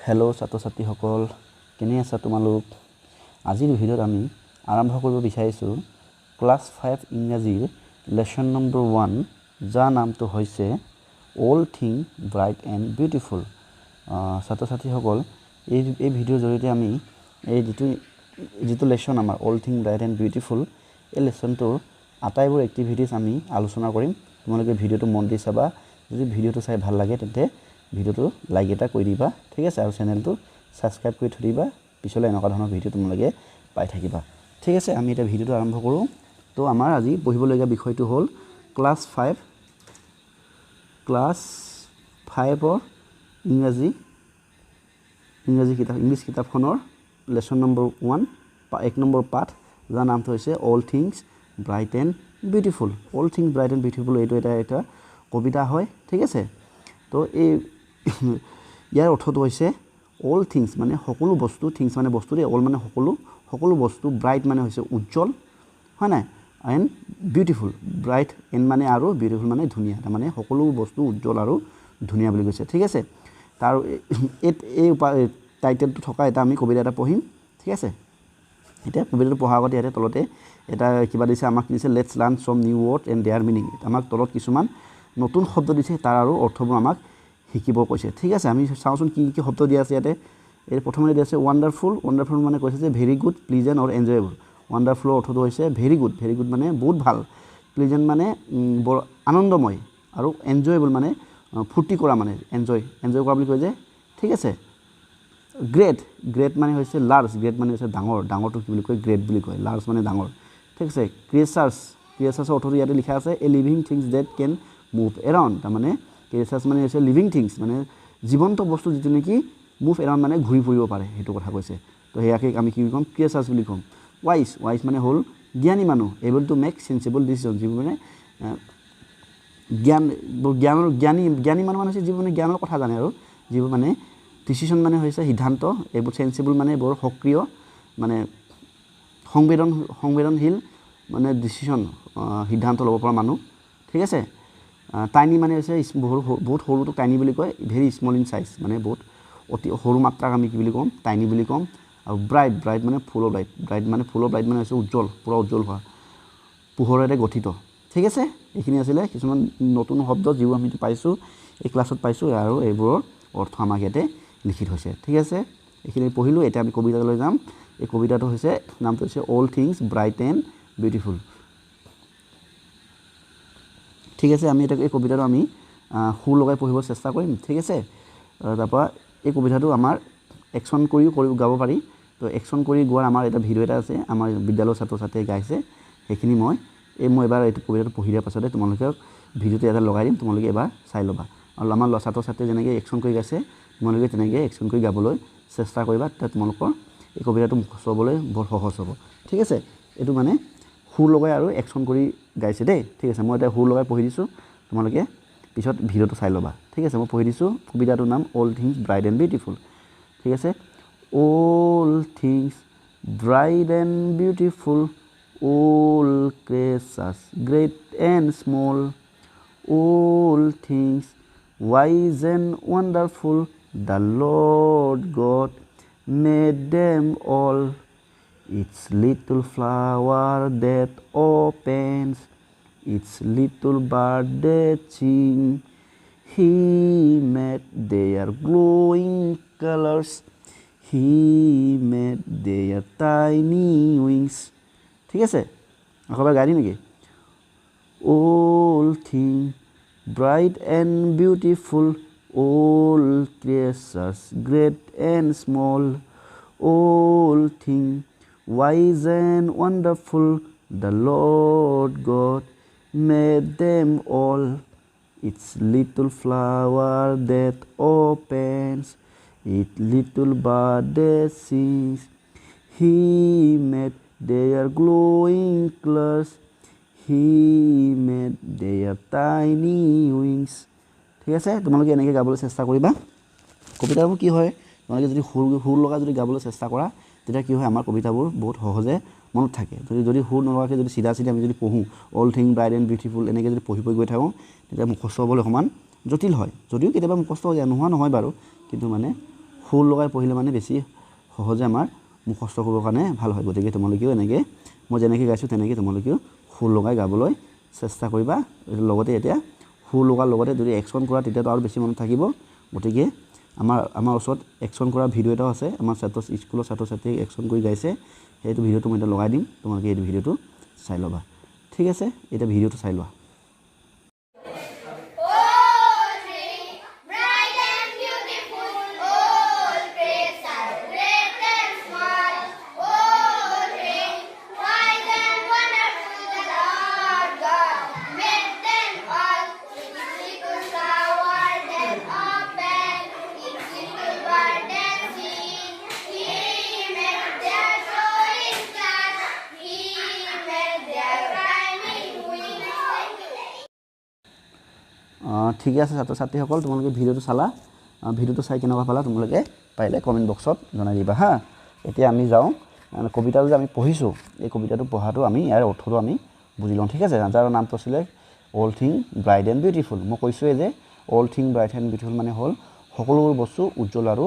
hello ছাত্ৰ ছাত্ৰীসকল কেনে আছা তোমালোক আজিৰ ভিডিঅ'ত আমি আৰম্ভ কৰিব বিচাৰিছো ক্লাস 5 ইংৰাজীৰ লেসন নম্বৰ 1 যাৰ নামটো হৈছে all thing bright and beautiful ছাত্ৰ ছাত্ৰীসকল এই ভিডিঅ'ৰ জৰিয়তে আমি এই যেটো লেসন আমাৰ all thing bright and beautiful এই লেসনটোৰ আটাইবোৰ এক্টিভিটিজ আমি আলোচনা কৰিম তোমালোকে ভিডিঅ'টো মন দি চাবা যদি ভিডিঅ'টো চাই ভাল লাগে তেন্তে ভিডিঅ'টো লাইক এটা কৰি দিবা ঠিক আছে আৰু চেনেলটো সাবস্ক্ৰাইব কৰি থৈ দিবা পিছলৈ এনেকুৱা ধৰণৰ ভিডিঅ' তোমালোকে পাই থাকিবা ঠিক আছে আমি এটা ভিডিঅ'টো আৰম্ভ কৰো তো আমাৰ আজি পঢ়িবলগীয়া বিষয়টো হ'ল ক্লাস 5 ৰ ইংলিছ কিতাপখনৰ লেসন নম্বৰ 1 এক নম্বৰ পাঠ যাৰ নামটো হৈছে all things bright and beautiful all things bright and beautiful এইটো এটা কবিতা হয় ঠিক আছে তো এই ইয়াৰ অৰ্থটো হৈছে অল থিংছ মানে সকলো বস্তু থিংছ মানে বস্তু ৰে অল মানে সকলো বস্তু ব্ৰাইট মানে হৈছে উজ্জ্বল হয় না এণ্ড বিউটিফুল ব্ৰাইট এণ্ড মানে আৰু বিউটিফুল মানে ধুনীয়া মানে সকলো বস্তু উজ্জ্বল আৰু ধুনীয়া বুলি কৈছে ঠিক আছে তাৰ এই টাইটেলটো থকা এটা আমি কবিতা এটা পঢ়িম ঠিক আছে এটা কবিতাটো পঢ়াৰ আগতে ইয়াতে তলতে এটা কিবা দিছে আমাক দিছে let's learn some new word and their meaning আমাক তলত কিছুমান নতুন শব্দ দিছে তাৰ আৰু অৰ্থবোৰ আমাক শিকিব কৈছে ঠিক আছে আমি চাওচোন কি কি শব্দ দিয়া আছে ইয়াতে এই প্ৰথমতে দিয়া আছে ওয়ান্ডাৰফুল মানে কৈছে যে ভেৰি গুড প্লিজেন্ট অৰ এনজয়েবল ওয়ান্ডাৰফুল অৰ্থটো হৈছে ভেৰি গুড মানে বহুত ভাল প্লিজেন্ট মানে বৰ আনন্দময় আৰু এনজয়েবল মানে ফুৰ্তি কৰা মানে এনজয় কৰা বুলি কয় যে ঠিক আছে গ্ৰেট মানে হৈছে লাৰ্জ গ্ৰেট মানে হৈছে ডাঙৰটো কি বুলি কয় গ্ৰেট বুলি কয় লাৰ্জ মানে ডাঙৰ ঠিক আছে ক্ৰিয়েচাৰ্ছ অৰ্থটো ইয়াতে লিখা আছে a living things that can move around তাৰ মানে ক্ৰিয়েচাৰ্ছ মানে হৈছে লিভিং থিংছ মানে জীৱন্ত বস্তু যিটো নেকি মুভ এৰাউণ্ড মানে ঘূৰি ফুৰিব পাৰে সেইটো কথা কৈছে তো হেয়াকে আমি কি ক'ম ক্ৰিয়েচাৰ্ছ বুলি ক'ম ওয়াইজ মানে হ'ল জ্ঞানী মানুহ able to make sensible decision যিবোৰ মানে জ্ঞানী মানুহ মানে যিবোৰ মানে জ্ঞানৰ কথা জানে আৰু যিবোৰ মানে ডিসিশন মানে হৈছে সিদ্ধান্ত এইবোৰ সেন্সিবল মানে বৰ সক্ৰিয় মানে সংবেদনশীল মানে ডিসিশন সিদ্ধান্ত ল'ব পৰা মানুহ ঠিক আছে টাইনি মানে হৈছে বহুত সৰুটো টাইনি বুলি কয় ভেৰি স্মল ইন সাইজ মানে বহুত অতি সৰু মাত্ৰাক আমি কি বুলি ক'ম টাইনি বুলি ক'ম আৰু ব্ৰাইট মানে ফুল অফ লাইট মানে হৈছে উজ্জ্বল পুৰা উজ্জ্বল হোৱা পোহৰেৰে গঠিত ঠিক আছে এইখিনি আছিলে কিছুমান নতুন শব্দ যিবোৰ আমি পাইছোঁ এই ক্লাছত পাইছোঁ আৰু এইবোৰৰ অৰ্থ আমাক ইয়াতে লিখিত হৈছে ঠিক আছে এইখিনি পঢ়িলোঁ এতিয়া আমি কবিতালৈ যাম এই কবিতাটো হৈছে নামটো হৈছে all things bright and beautiful ঠিক আছে আমি এটা এই কবিতাটো আমি সুৰ লগাই পঢ়িব চেষ্টা কৰিম ঠিক আছে তাৰপৰা এই কবিতাটো আমাৰ একশ্যন কৰি গাব পাৰি তো একশ্যন কৰি গোৱাৰ আমাৰ এটা ভিডিঅ' এটা আছে আমাৰ বিদ্যালয়ৰ ছাত্ৰ ছাত্ৰীয়ে গাইছে সেইখিনি মই এবাৰ এইটো কবিতাটো পঢ়ি দিয়াৰ পাছতে তোমালোকে ভিডিঅ'টো এটা লগাই দিম তোমালোকে এবাৰ চাই ল'বা আৰু আমাৰ ছাত্ৰ ছাত্ৰীয়ে যেনেকৈ একশ্যন কৰি গাইছে তোমালোকে তেনেকৈ একশ্যন কৰি গাবলৈ চেষ্টা কৰিবা তেতিয়া তোমালোকৰ এই কবিতাটো মুখস্থ হ'বলৈ বৰ সহজ হ'ব ঠিক আছে এইটো মানে সুৰ লগাই আৰু একশ্যন কৰি গাইছে দেই ঠিক আছে মই এটা সুৰ লগাই পঢ়ি দিছোঁ তোমালোকে পিছত ভিডিঅ'টো চাই ল'বা ঠিক আছে মই পঢ়ি দিছোঁ কবিতাটোৰ নাম all things bright and beautiful ঠিক আছে all things bright and beautiful all creatures great and small all things wise and wonderful the Lord God made them all its little flower that opens its little bud that sing he made their glowing colors he made their tiny wings ঠিক আছে আকবাৰ গাড়ী নেকি all thing bright and beautiful all creatures great and small all thing wise and wonderful the Lord God made them all its little flower that opens its little bud that sings he made their glowing colors he made their tiny wings ঠিক আছে তোমালোকে এনেকৈ গাবলৈ চেষ্টা কৰিবা কবিতাবোৰ কি হয় তোমালোকে যদি সুৰ লগা যদি গাবলৈ চেষ্টা কৰা তেতিয়া কি হয় আমাৰ কবিতাবোৰ বহুত সহজে মনত থাকে যদি সুৰ নলগাকৈ যদি সিধা আমি যদি পঢ়োঁ all thing bright and beautiful এনেকৈ যদি পঢ়ি গৈ থাকোঁ তেতিয়া মুখস্থ হ'বলৈ অকণমান জটিল হয় যদিও কেতিয়াবা মুখস্থ হৈ যায় নোহোৱা নহয় বাৰু কিন্তু মানে সুৰ লগাই পঢ়িলে মানে বেছি সহজে আমাৰ মুখস্থ কৰিবৰ কাৰণে ভাল হয় গতিকে তোমালোকেও এনেকৈ মই যেনেকৈ গাইছোঁ তেনেকৈ তোমালোকেও সুৰ লগাই গাবলৈ চেষ্টা কৰিবা লগতে এতিয়া সুৰ লগাৰ লগতে যদি একশ্যন কৰা তেতিয়াতো আৰু বেছি মনত থাকিব গতিকে আমাৰ ওচৰত একশ্যন কৰা ভিডিঅ' এটাও আছে আমাৰ স্কুলৰ ছাত্ৰ ছাত্ৰীয়ে একশ্যন কৰি গাইছে সেইটো ভিডিঅ'টো মই এতিয়া লগাই দিম তোমালোকে এই ভিডিঅ'টো চাই ল'বা ঠিক আছে এতিয়া ভিডিঅ'টো চাই লোৱা ঠিকে আছে ছাত্ৰ ছাত্ৰীসকল তোমালোকে ভিডিঅ'টো চালা ভিডিঅ'টো চাই কেনেকুৱা পালা তোমালোকে পাৰিলে কমেণ্ট বক্সত জনাই দিবা হা এতিয়া আমি যাওঁ কবিতাটো যে আমি পঢ়িছোঁ এই কবিতাটো পঢ়াটো আমি ইয়াৰ অৰ্থটো আমি বুজি লওঁ ঠিক আছে যাৰ নামটো আছিলে all thing bright and beautiful মই কৈছোঁৱে যে all thing bright and beautiful মানে হ'ল সকলোবোৰ বস্তু উজ্জ্বল আৰু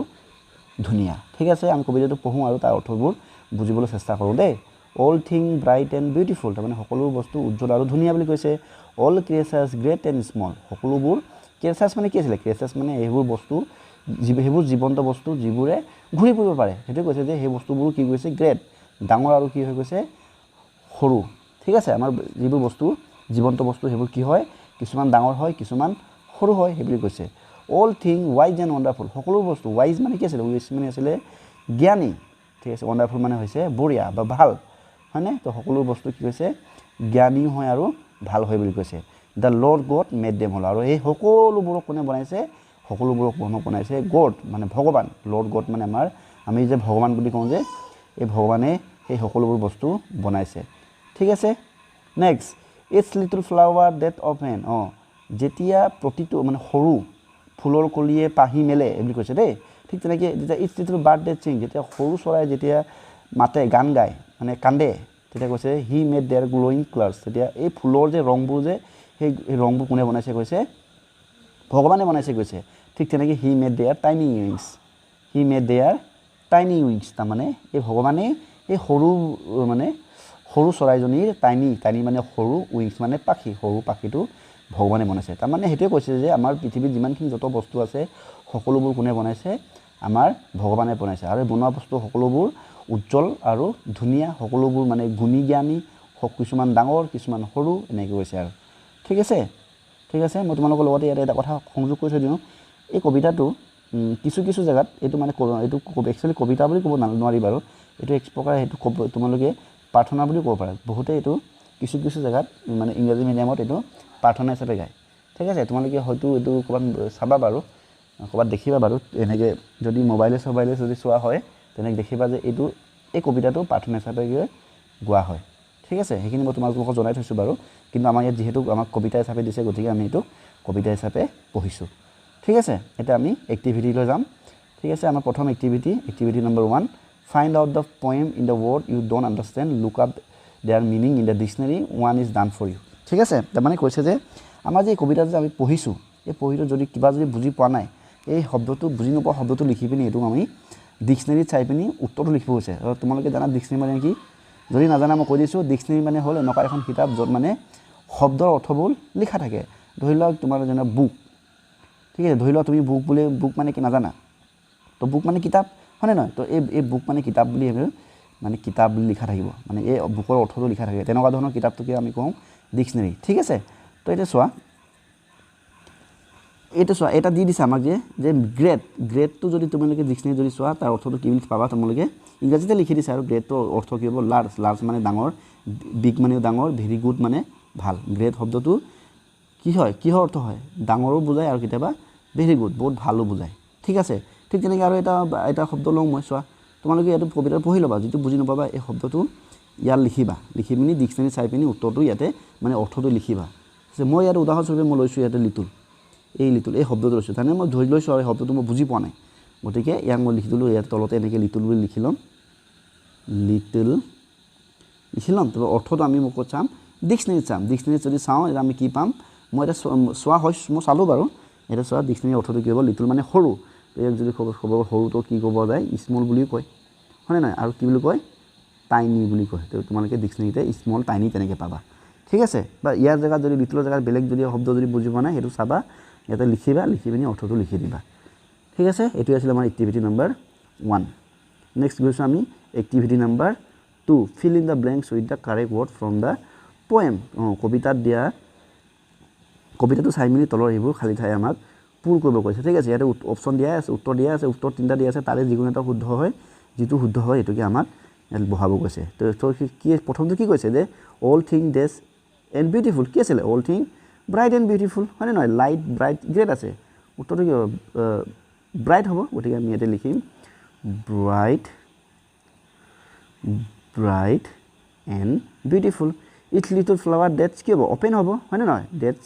ধুনীয়া ঠিক আছে আমি কবিতাটো পঢ়োঁ আৰু তাৰ অৰ্থবোৰ বুজিবলৈ চেষ্টা কৰোঁ দেই all thing bright and beautiful তাৰমানে সকলোবোৰ বস্তু উজ্জ্বল আৰু ধুনীয়া বুলি কৈছে all creatures great and small সকলোবোৰ ক্ৰিয়েচাৰ্ছ মানে কি আছিলে ক্ৰিয়েচাৰ্ছ মানে এইবোৰ বস্তু সেইবোৰ জীৱন্ত বস্তু যিবোৰে ঘূৰি ফুৰিব পাৰে সেইটোৱে কৈছে যে সেই বস্তুবোৰ কি কৈছে গ্ৰেট ডাঙৰ আৰু কি হৈ গৈছে সৰু ঠিক আছে আমাৰ যিবোৰ বস্তু জীৱন্ত বস্তু সেইবোৰ কি হয় কিছুমান ডাঙৰ হয় কিছুমান সৰু হয় সেই বুলি কৈছে all thing wise and wonderful সকলো বস্তু ৱাইজ মানে কি আছিলে ৱাইজ মানে আছিলে জ্ঞানী ঠিক আছে ৱাণ্ডাৰফুল মানে হৈছে বঢ়িয়া বা ভাল হয়নে তো সকলো বস্তু কি কৈছে জ্ঞানী হয় আৰু ভাল হয় বুলি কৈছে the lord god made them হ'ল আৰু এই সকলোবোৰক কোনে বনাইছে সকলোবোৰক বনাইছে গড মানে ভগৱান লৰ্ড গড মানে আমি যে ভগৱান বুলি কওঁ যে এই ভগৱানে এই সকলোবোৰ বস্তু বনাইছে ঠিক আছে next it's little flower that open যেতিয়া প্ৰতিটো মানে সৰু ফুলৰ কলিয়ে পাহি মেলে বুলি কৈছে দেই ঠিক তেনেকৈ যেতিয়া ইটছ লিটল বাৰ্ড ডেট চিং যেতিয়া সৰু চৰাই যেতিয়া মাতে গান গায় মানে কান্দে তেতিয়া কৈছে he made their glowing colours তেতিয়া এই ফুলৰ যে ৰংবোৰ যে সেই ৰংবোৰ কোনে বনাইছে কৈছে ভগৱানে বনাইছে কৈছে ঠিক তেনেকৈ he made their tiny wings তাৰমানে এই ভগৱানে এই সৰু চৰাইজনীৰ টাইনি মানে সৰু উইংছ মানে পাখি সৰু পাখিটো ভগৱানে বনাইছে তাৰমানে সেইটোৱে কৈছে যে আমাৰ পৃথিৱীত যিমানখিনি যত বস্তু আছে সকলোবোৰ কোনে বনাইছে আমাৰ ভগৱানে বনাইছে আৰু বনোৱা বস্তু সকলোবোৰ উজ্জ্বল আৰু ধুনীয়া সকলোবোৰ মানে গুণী জ্ঞানী কিছুমান ডাঙৰ কিছুমান সৰু এনেকৈ কৈছে আৰু ঠিক আছে মই তোমালোকৰ লগতে ইয়াতে এটা কথা সংযোগ কৰি থৈ দিওঁ এই কবিতাটো কিছু জেগাত এইটো মানে এইটো একচুৱেলি কবিতা বুলি ক'ব নোৱাৰি বাৰু এইটো এক প্ৰকাৰ সেইটো তোমালোকে প্ৰাৰ্থনা বুলি ক'ব পাৰা বহুতে এইটো কিছু জেগাত মানে ইংৰাজী মিডিয়ামত এইটো প্ৰাৰ্থনা হিচাপে গায় ঠিক আছে তোমালোকে হয়তো এইটো ক'ৰবাত চাবা বাৰু ক'ৰবাত দেখিবা বাৰু এনেকৈ যদি মোবাইলে যদি চোৱা হয় তেনেকৈ দেখিবা যে এই কবিতাটো প্ৰাৰ্থনা হিচাপে গোৱা হয় ঠিক আছে সেইখিনি মই তোমালোকক জনাই থৈছোঁ বাৰু কিন্তু আমাৰ ইয়াত যিহেতু আমাক কবিতা হিচাপে দিছে গতিকে আমি এইটো কবিতা হিচাপে পঢ়িছোঁ ঠিক আছে এতিয়া আমি এক্টিভিটিলৈ যাম ঠিক আছে আমাৰ প্ৰথম activity number 1 find out the poem in the word you don't understand look up their meaning in the dictionary 1 is done for you ঠিক আছে তাৰমানে কৈছে যে আমাৰ যে কবিতাটো যে আমি পঢ়িছোঁ এই পঢ়িটো যদি কিবা যদি বুজি পোৱা নাই এই শব্দটো বুজি নোপোৱা শব্দটো লিখি পিনি এইটো আমি ডিকশ্যনেৰীত চাই পিনি উত্তৰটো লিখিব হৈছে আৰু তোমালোকে জানা ডিকশ্যনেৰী মানে কি যদি নাজানা মই কৈ দিছোঁ ডিকশ্যনেৰী মানে হ'ল এনেকুৱা এখন কিতাপ য'ত মানে শব্দৰ অৰ্থবোৰ লিখা থাকে ধৰি লওক তোমাৰ যেনে বুক ঠিক আছে ধৰি লওক তুমি বুক মানে কি নাজানা তো বুক মানে কিতাপ হয়নে নহয় তো এই বুক মানে কিতাপ বুলি মানে কিতাপ বুলি লিখা থাকিব মানে এই বুকৰ অৰ্থটো লিখা থাকে তেনেকুৱা ধৰণৰ কিতাপটোকে আমি কওঁ ডিকশ্যনেৰী ঠিক আছে তো এতিয়া চোৱা এটা দি দিছে আমাক যে গ্ৰেটটো যদি তোমালোকে ডিকশ্যনেৰী যদি চোৱা তাৰ অৰ্থটো কি বুলি পাবা তোমালোকে ইংৰাজীতে লিখি দিছে আৰু গ্ৰেটৰ অৰ্থ কি হ'ব লাৰ্জ মানে ডাঙৰ বিগ মানে ডাঙৰ ভেৰি গুড মানে ভাল গ্ৰেট শব্দটো কি হয় কিহৰ অৰ্থ হয় ডাঙৰো বুজায় আৰু কেতিয়াবা ভেৰি গুড বহুত ভালো বুজায় ঠিক আছে ঠিক তেনেকৈ আৰু এটা শব্দ লওঁ মই চোৱা তোমালোকে এইটো কবিতা পঢ়ি ল'বা যিটো বুজি নাপাবা এই শব্দটো ইয়াত লিখি পিনি ডিকশ্যনেৰী চাই পিনি উত্তৰটো ইয়াতে মানে অৰ্থটো লিখিবা মই ইয়াত উদাহৰণস্বৰূপে মই লৈছোঁ ইয়াতে লিটল এই শব্দটো লৈছোঁ তাৰমানে মই ধৰি লৈছোঁ আৰু এই শব্দটো মই বুজি পোৱা নাই গতিকে ইয়াক মই লিখি দিলোঁ ইয়াত তলতে এনেকৈ লিটল বুলি লিখি ল'ম তাৰপৰা অৰ্থটো আমি মোক চাম ডিকশ্যনেৰীত যদি চাওঁ এতিয়া আমি কি পাম মই এতিয়া চোৱা হয় মই চালোঁ বাৰু এতিয়া চোৱা ডিকশ্যনেৰীৰ অৰ্থটো কি হ'ব লিটল মানে সৰু তো ইয়াক যদি খবৰ সৰুটো কি ক'ব যায় স্মল বুলি কয় হয়নে নহয় আৰু কি বুলি কয় টাইনি বুলি কয় তো তোমালোকে ডিকশ্যনেৰীতে স্মল টাইনি তেনেকৈ পাবা ঠিক আছে বা ইয়াৰ জেগাত যদি লিটলৰ জেগাত বেলেগ যদি শব্দ যদি বুজি পোৱা নাই সেইটো চাবা ইয়াতে লিখিবা লিখি পিনি অৰ্থটো লিখি দিবা ঠিক আছে এইটো আছিল আমাৰ এক্টিভিটি নাম্বাৰ 1 নেক্সট গৈছোঁ আমি activity number 2 fill in the blanks with the correct word from the poem কবিতাত দিয়া কবিতাটো চাই মিনি তলৰ এইবোৰ খালি ঠাই আমাক পূৰ কৰিব কৈছে ঠিক আছে ইয়াতে অপচন দিয়া আছে উত্তৰ দিয়া আছে উত্তৰ তিনিটা দিয়া আছে তাৰে যিকোনো এটা শুদ্ধ হয় যিটো শুদ্ধ হয় এটোকে আমাক ইয়াত বহাব কৈছে তো কি প্ৰথমটো কি কৈছে যে all thing days and beautiful কি আছিলে all thing bright and beautiful হয়নে নহয় লাইট ব্ৰাইট গ্ৰেট আছে উত্তৰটো কি ব্ৰাইট হ'ব গতিকে আমি ইয়াতে লিখিম bright and beautiful it's little flower that's কি হ'ব অ'পেন হ'ব হয়নে নহয় ডেটছ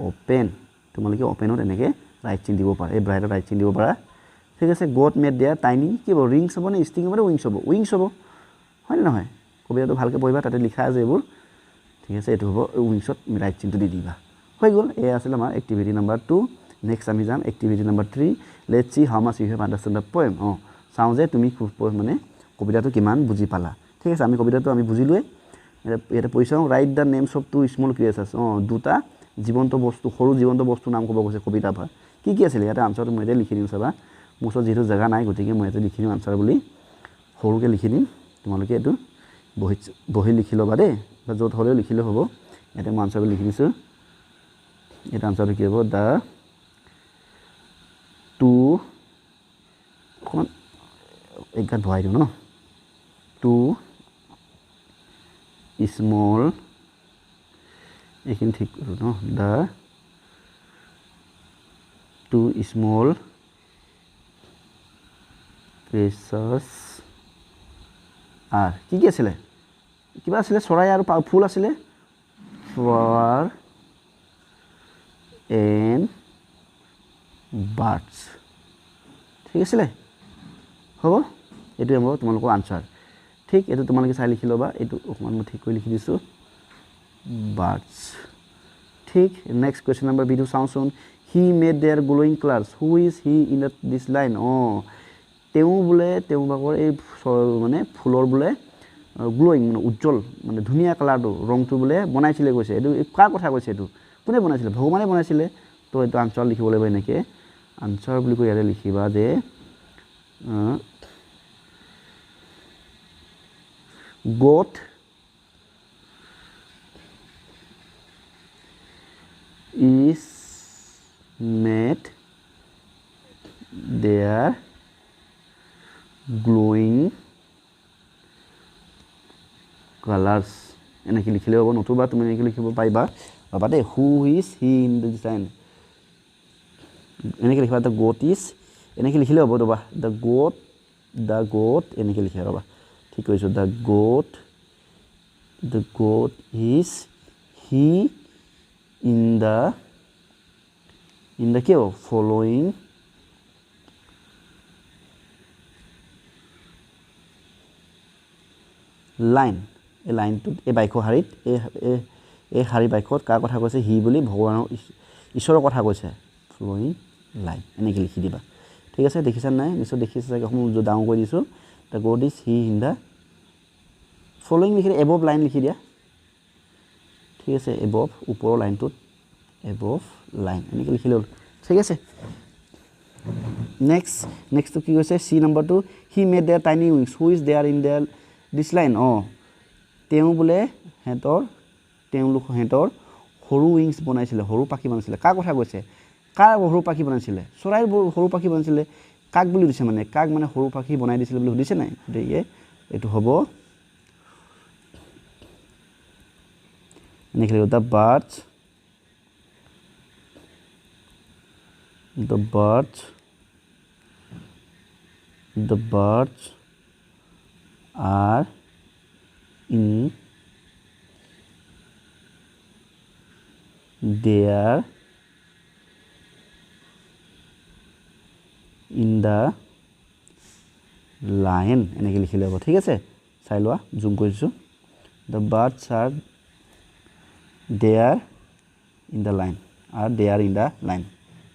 অ'পেন তোমালোকে অ'পেনত এনেকৈ ৰাইট চিন দিব পাৰা এই ব্ৰাইটত ৰাইট চিন দিব পাৰা ঠিক আছে গড মেড দেয়াৰ টাইনি কি হ'ব ৰিংছ হ'ব নে ষ্টিং হ'ব নে উইংছ হ'ব হয়নে নহয় কবিতাটো ভালকৈ পঢ়িবা তাতে লিখা আছে এইবোৰ ঠিক আছে এইটো হ'ব উইংছত ৰাইট চিনটো দি দিবা হৈ গ'ল এয়া আছিল আমাৰ এক্টিভিটি নাম্বাৰ 2 নেক্সট আমি যাম activity number 3 let's see how much you have understand the poem চাওঁ যে তুমি মানে কবিতাটো কিমান বুজি পালা ঠিক আছে আমি কবিতাটো আমি বুজিলোৱে ইয়াতে পঢ়ি চাওঁ write the names of 2 small creatures দুটা জীৱন্ত বস্তু সৰু জীৱন্ত বস্তু নাম ক'ব কৈছে কবিতাৰ পৰা কি আছিলে ইয়াতে আনচাৰটো মই এতিয়া লিখি দিম চাবা মোৰ ওচৰত যিহেতু জেগা নাই গতিকে মই ইয়াতে লিখি দিম আনচাৰ বুলি সৰুকৈ লিখি দিম তোমালোকে এইটো বহি লিখি ল'বা দেই বা য'ত হ'লেও লিখিলেও হ'ব ইয়াতে মই আনচাৰটো লিখি দিছোঁ এটা আনচাৰটো কি হ'ব দ্য টু অকণমান একগাত ভৰাই দিওঁ ন টু স্মল এইখিনি ঠিক কৰোঁ ন দ্য টু স্মল ক্ৰিয়েচাৰ্ছ আৰ কি আছিলে কিবা আছিলে চৰাই আৰু ফুল আছিলে ফ্লাৱাৰ এণ্ড বাৰ্ডছ ঠিক আছিলে হ'ব এইটোৱে হ'ব তোমালোকৰ আনচাৰ ঠিক এইটো তোমালোকে চাই লিখি ল'বা এইটো অকণমান মই ঠিক কৰি লিখি দিছোঁ বাৰ্ডছ ঠিক নেক্সট কুৱেশ্যন নাম্বাৰ বিটো চাওঁচোন he made their glowing colours who is he in this line তেওঁ বোলে তেওঁভাগৰ এই মানে ফুলৰ বোলে গ্ল'য়িং মানে উজ্জ্বল মানে ধুনীয়া কালাৰটো ৰংটো বোলে বনাইছিলে কৈছে এইটো কাৰ কথা কৈছে এইটো কোনে বনাইছিলে ভগৱানে বনাইছিলে তো এইটো আনচাৰ লিখিব লাগিব এনেকৈ আনচাৰ বুলি কৈ ইয়াতে লিখিবা যে God is made their glowing colors এনেকৈ লিখিলে হ'ব নতুবা তুমি এনেকৈ লিখিব পাৰিবা ৰ'বা দেই হু is he in the design এনেকৈ লিখিবা দ্য গড ইজ এনেকৈ লিখিলে হ'ব ৰ'বা দ্য গড এনেকৈ লিখে ৰ'বা ঠিক কৈছোঁ the god is he in the কি হ'ব ফল'য়িং লাইন এই লাইনটোত এই বাক্য শাৰীত এই শাৰী বাক্যত কাৰ কথা কৈছে হি বুলি ভগৱানৰ ঈশ্বৰৰ কথা কৈছে ফ্ল'য়িং লাইন এনেকৈ লিখি দিবা ঠিক আছে দেখিছা নাই নিশ্চয় দেখিছে চাগে অকণমান ডাঙৰ কৰি দিছোঁ the god is he in the following লিখি এবভ লাইন লিখি দিয়া ঠিক আছে এবভ ওপৰৰ লাইনটোত এবভ লাইন এনেকৈ লিখিলে হ'ল ঠিক আছে নেক্সটটো কি কৈছে চি নাম্বাৰটো he made their tiny wings who is their in their this line তেওঁ বোলে সিহঁতৰ সৰু উইংছ বনাইছিলে সৰু পাখি বনাইছিলে কাৰ কথা কৈছে কাৰ সৰু পাখি বনাইছিলে চৰাইৰ সৰু পাখি বনাইছিলে কাক বুলি সুধিছে মানে কাক মানে সৰু পাখি বনাই দিছিলে বুলি সুধিছে নাই গতিকে এইটো হ'ব এনেকৈ লিখিব the birds are in the line এনেকৈ লিখিলে হ'ব ঠিক আছে চাই লোৱা জুম কৰিছোঁ the birds are there in the line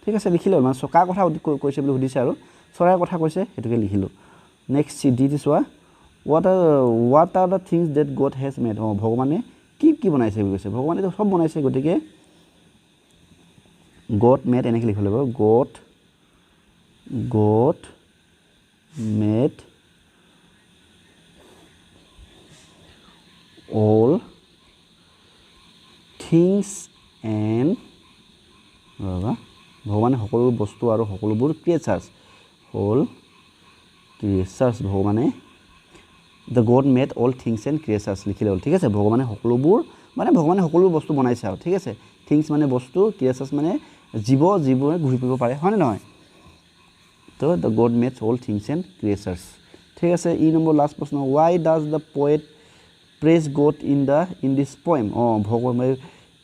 ঠিক আছে লিখিলে মানে কাৰ কথা কৈছে বুলি সুধিছে আৰু চৰাইৰ কথা কৈছে হেতুকে লিখিলো নেক্সট ডিটি চোৱা what are the things that God has made ভগৱানে কি বনাইছে বুলি কৈছে ভগৱানে তো সব বনাইছে গতিকে God made এনেকৈ লিখিব লাগিব God made all things and ভগৱানে সকলো বস্তু আৰু সকলোবোৰ ক্ৰিয়েচাৰ্ছ all creatures ভগৱানে the God made all things and creatures লিখিলে হ'ল ঠিক আছে ভগৱানে সকলোবোৰ মানে ভগৱানে সকলো বস্তু বনাইছে আৰু ঠিক আছে things মানে বস্তু creatures মানে জীৱে ঘূৰি ফুৰিব পাৰে হয় নে নহয় তো the God made all things and creatures ঠিক আছে ই নম্বৰ লাষ্ট প্ৰশ্ন why does the poet praise God in this poem ভগৱান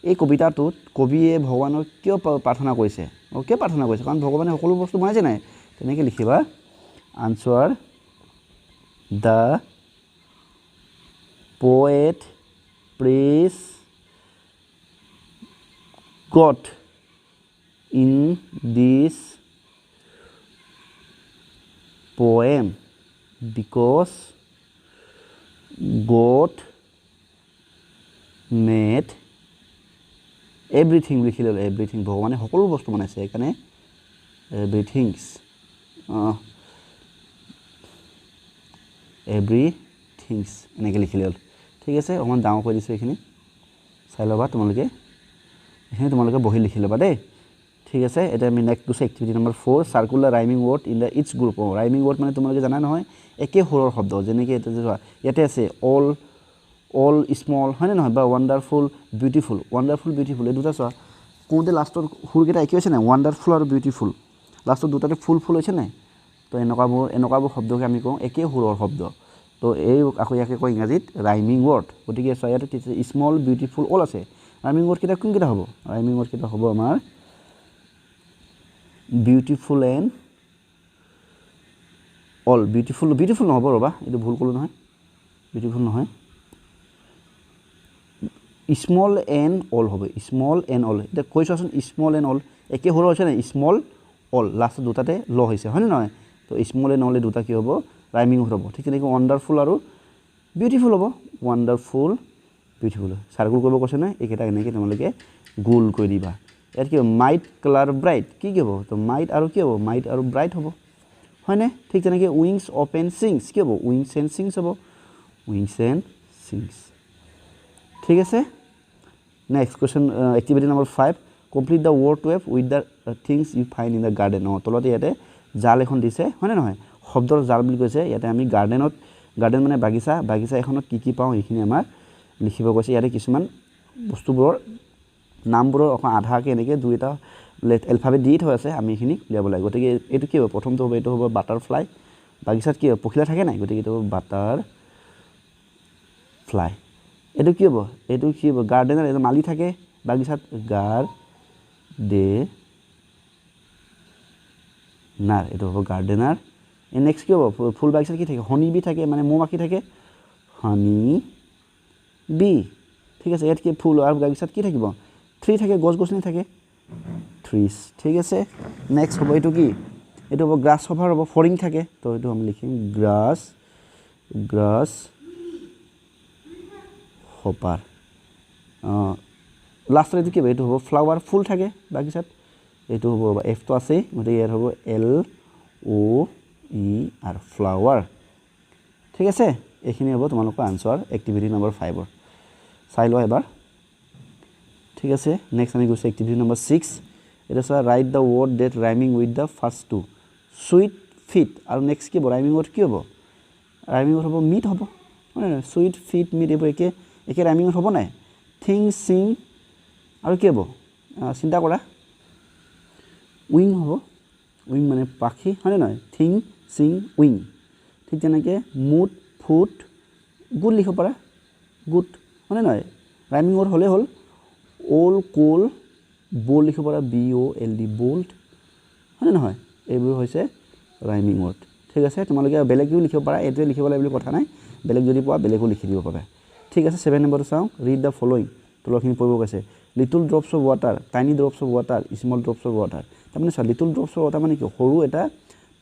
এই কবিতাটোত কবিয়ে ভগৱানক কিয় প্ৰাৰ্থনা কৰিছে কিয় প্ৰাৰ্থনা কৰিছে কাৰণ ভগৱানে সকলো বস্তু বনাইছে নাই তেনেকৈ লিখিবা answer the poet praise God in this poem because God made everything লিখিলে everything ভগৱানে সকলো বস্তু বনাইছে এখানে everythings everythings এনেকৈ লিখিলে ঠিক আছে অকমান ডাঙৰ কৰি দিছো এখিনি চাই লবা তোমালোকে এখিনি তোমালোকে বহি লিখি লবা দেই ঠিক আছে এটা আমি নেক্সট দুছে activity number 4 circular rhyming word in the each group rhyming word মানে তোমালোকে জানা নহয় একে সুৰৰ শব্দ যেনেকৈ এটা ইয়াতে আছে all small হয় না নহয় বা ওয়ান্ডারফুল বিউটিফুল এই দুটা চোৱা কোনতে লাষ্টৰ সুৰকেইটা একে হৈছে না ওয়ান্ডাৰফুল আৰু বিউটিফুল লাষ্টৰ দুটাতে ফুল হৈছে না তো এনেকুৱাবোৰ শব্দকে আমি কওঁ একে সুৰৰ শব্দ তো এই আকৌ ইয়াকে কয় ইংৰাজীত ৰাইমিং ওয়াৰ্ড গতিকে চোৱা ইয়াতে স্মল বিউটিফুল অল আছে ৰাইমিং ওয়াৰ্ড কেইটা কোনকেইটা হ'ব ৰাইমিং ওয়াৰ্ড কেইটা হ'ব আমাৰ বিউটিফুল এণ্ড অল বিউটিফুল নহ'ব ৰবা এইটো ভুল ক'লো নহয় বিউটিফুল নহয় স্মল এণ্ড অল হবে স্মল এণ্ড অল এটা কৈছোৱাচোন স্মল এণ্ড অল একে সৰু হৈছে না স্মল অল লাষ্ট দুটাতে ল হৈছে হয় নহয় তো স্মল এণ্ড অল দুটা কি হ'ব ৰাইমিং হ'ব ঠিক তেনেকৈ ওয়ান্ডাৰফুল আৰু বিউটিফুল হ'ব ওয়ান্ডাৰফুল বিউটিফুল সাৰ্কুল কৰিব কৈছে না এইকেইটা এনেকৈ তোমালোকে গোল কৰি দিবা ইয়াত কি মাইট কালাৰ ব্ৰাইট কি হ'ব তো মাইট আৰু কি হ'ব মাইট আৰু ব্ৰাইট হ'ব হয়নে ঠিক তেনেকৈ উইংছ অপেন সিংস কি হ'ব উইংছ এণ্ড সিংস হ'ব উইংছ এণ্ড সিংস ঠিক আছে next question activity number 5 complete the word web with the things you find in the garden তলতে ইয়াতে জাল এখন দিছে হয়নে নহয় শব্দৰ জাল বুলি কৈছে ইয়াতে আমি গাৰ্ডেন মানে বাগিচা এখনত কি পাওঁ এইখিনি আমাৰ লিখিব কৈছে ইয়াতে কিছুমান বস্তুবোৰৰ নামবোৰৰ অকণ আধাকে এনেকৈ দুইটা এলফাবেট দি থৈ আছে আমি এইখিনি উলিয়াব লাগে গতিকে এইটো কি হ'ব প্ৰথমটো হ'ব এইটো হ'ব বাটাৰফ্লাই বাগিচাত কি হ'ব পখিলা থাকে নাই গতিকে এইটো হ'ব বাটাৰফ্লাই এইটো কি হ'ব গাৰ্ডেনাৰ এটা মালি থাকে বাগিচাত গাৰ্ডেনাৰ এইটো হ'ব গাৰ্ডেনাৰ নেক্সট কি হ'ব ফুল বাগিচাত কি থাকে হনি বি থাকে মানে মৌমাখি থাকে হনি বি ঠিক আছে ইয়াত কি ফুল আৰু বাগিচাত কি থাকিব ট্ৰি থাকে গছ-গছনি থাকে ট্ৰিজ ঠিক আছে নেক্সট হ'ব এইটো কি এইটো হ'ব গ্ৰাছ হপাৰ হ'ব ফৰিং থাকে তো এইটো আমি লিখিম গ্ৰাছ হপাৰ লাষ্টত এইটো কি হ'ব এইটো হ'ব ফ্লাৱাৰ ফুল থাকে বাগিচাত এইটো হ'ব এফটো আছে গতিকে ইয়াত হ'ব LOER ফ্লাৱাৰ ঠিক আছে এইখিনি হ'ব তোমালোকৰ আনসাৰ এক্টিভিটি নম্বৰ 5 চাই লোৱা এবাৰ ঠিক আছে নেক্সট আমি গৈছো এক্টিভিটি নম্বৰ 6 এটা চোৱা write the word that rhyming with the first two sweet feet আৰু নেক্সট কি হ'ব ৰাইমিং ৱৰ্ড কি হ'ব ৰাইমিং ৱৰ্ড হ'ব মিট হ'ব হয় না সুইট ফিট মিট এইবোৰ একে ৰাইমিং ৱৰ্ড হ'ব নাই থিং সিং আৰু কি হ'ব চিন্তা কৰা উইং হ'ব উইং মানে পাখি হয় নহয় থিং সিং উইং ঠিক তেনেকৈ মুড ফুট গুড লিখিব পাৰা গুড হয় নহয় ৰাইমিং ৱৰ্ড হ'লে হ'ল অল কোল বোল্ড লিখিব পাৰা BOLD বোল্ড হয় নহয় এইবোৰ হৈছে ৰাইমিং ৱৰ্ড ঠিক আছে তোমালোকে বেলেগও লিখিব পাৰা এইটোৱে লিখিব লাগে বুলি কথা নাই বেলেগ যদি পোৱা বেলেগও লিখি দিব পাৰা ঠিক আছে 7 নম্বৰটো চাওঁ ৰিড দ্য ফলোইং তলখিনি পঢ়িব কৈছে little drops of water tiny drops of water small drops of water তাৰমানে চোৱা লিটল ড্ৰপছ অফ ৱাটাৰ মানে কি সৰু এটা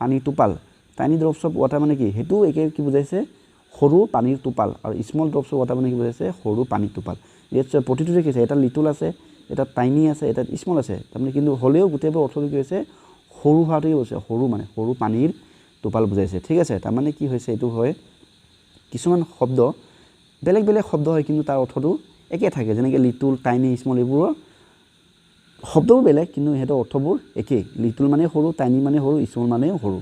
পানীৰ টোপাল টাইনি ড্ৰপছ অফ ৱাটাৰ মানে কি সেইটো একে কি বুজাইছে সৰু পানীৰ টোপাল আৰু স্মল ড্ৰপছ অফ ৱাটাৰ মানে কি বুজাইছে সৰু পানীৰ টোপাল ইয়াত প্ৰতিটোতে কি আছে এটা লিটল আছে এটা টাইনি আছে এটা স্মল আছে তাৰমানে কিন্তু হ'লেও গোটেইবোৰ অৰ্থটো কি হৈছে সৰু হোৱাটোৱে কৈছে সৰু মানে সৰু পানীৰ টোপাল বুজাইছে ঠিক আছে তাৰমানে কি হৈছে এইটো হয় কিছুমান শব্দ বেলেগ বেলেগ শব্দ হয় কিন্তু তাৰ অৰ্থটো একে থাকে যেনেকৈ লিটল টাইনি স্মল এইবোৰৰ শব্দবোৰ বেলেগ কিন্তু সিহঁতৰ অৰ্থবোৰ একেই লিটল মানে সৰু টাইনি মানে সৰু স্মল মানে সৰু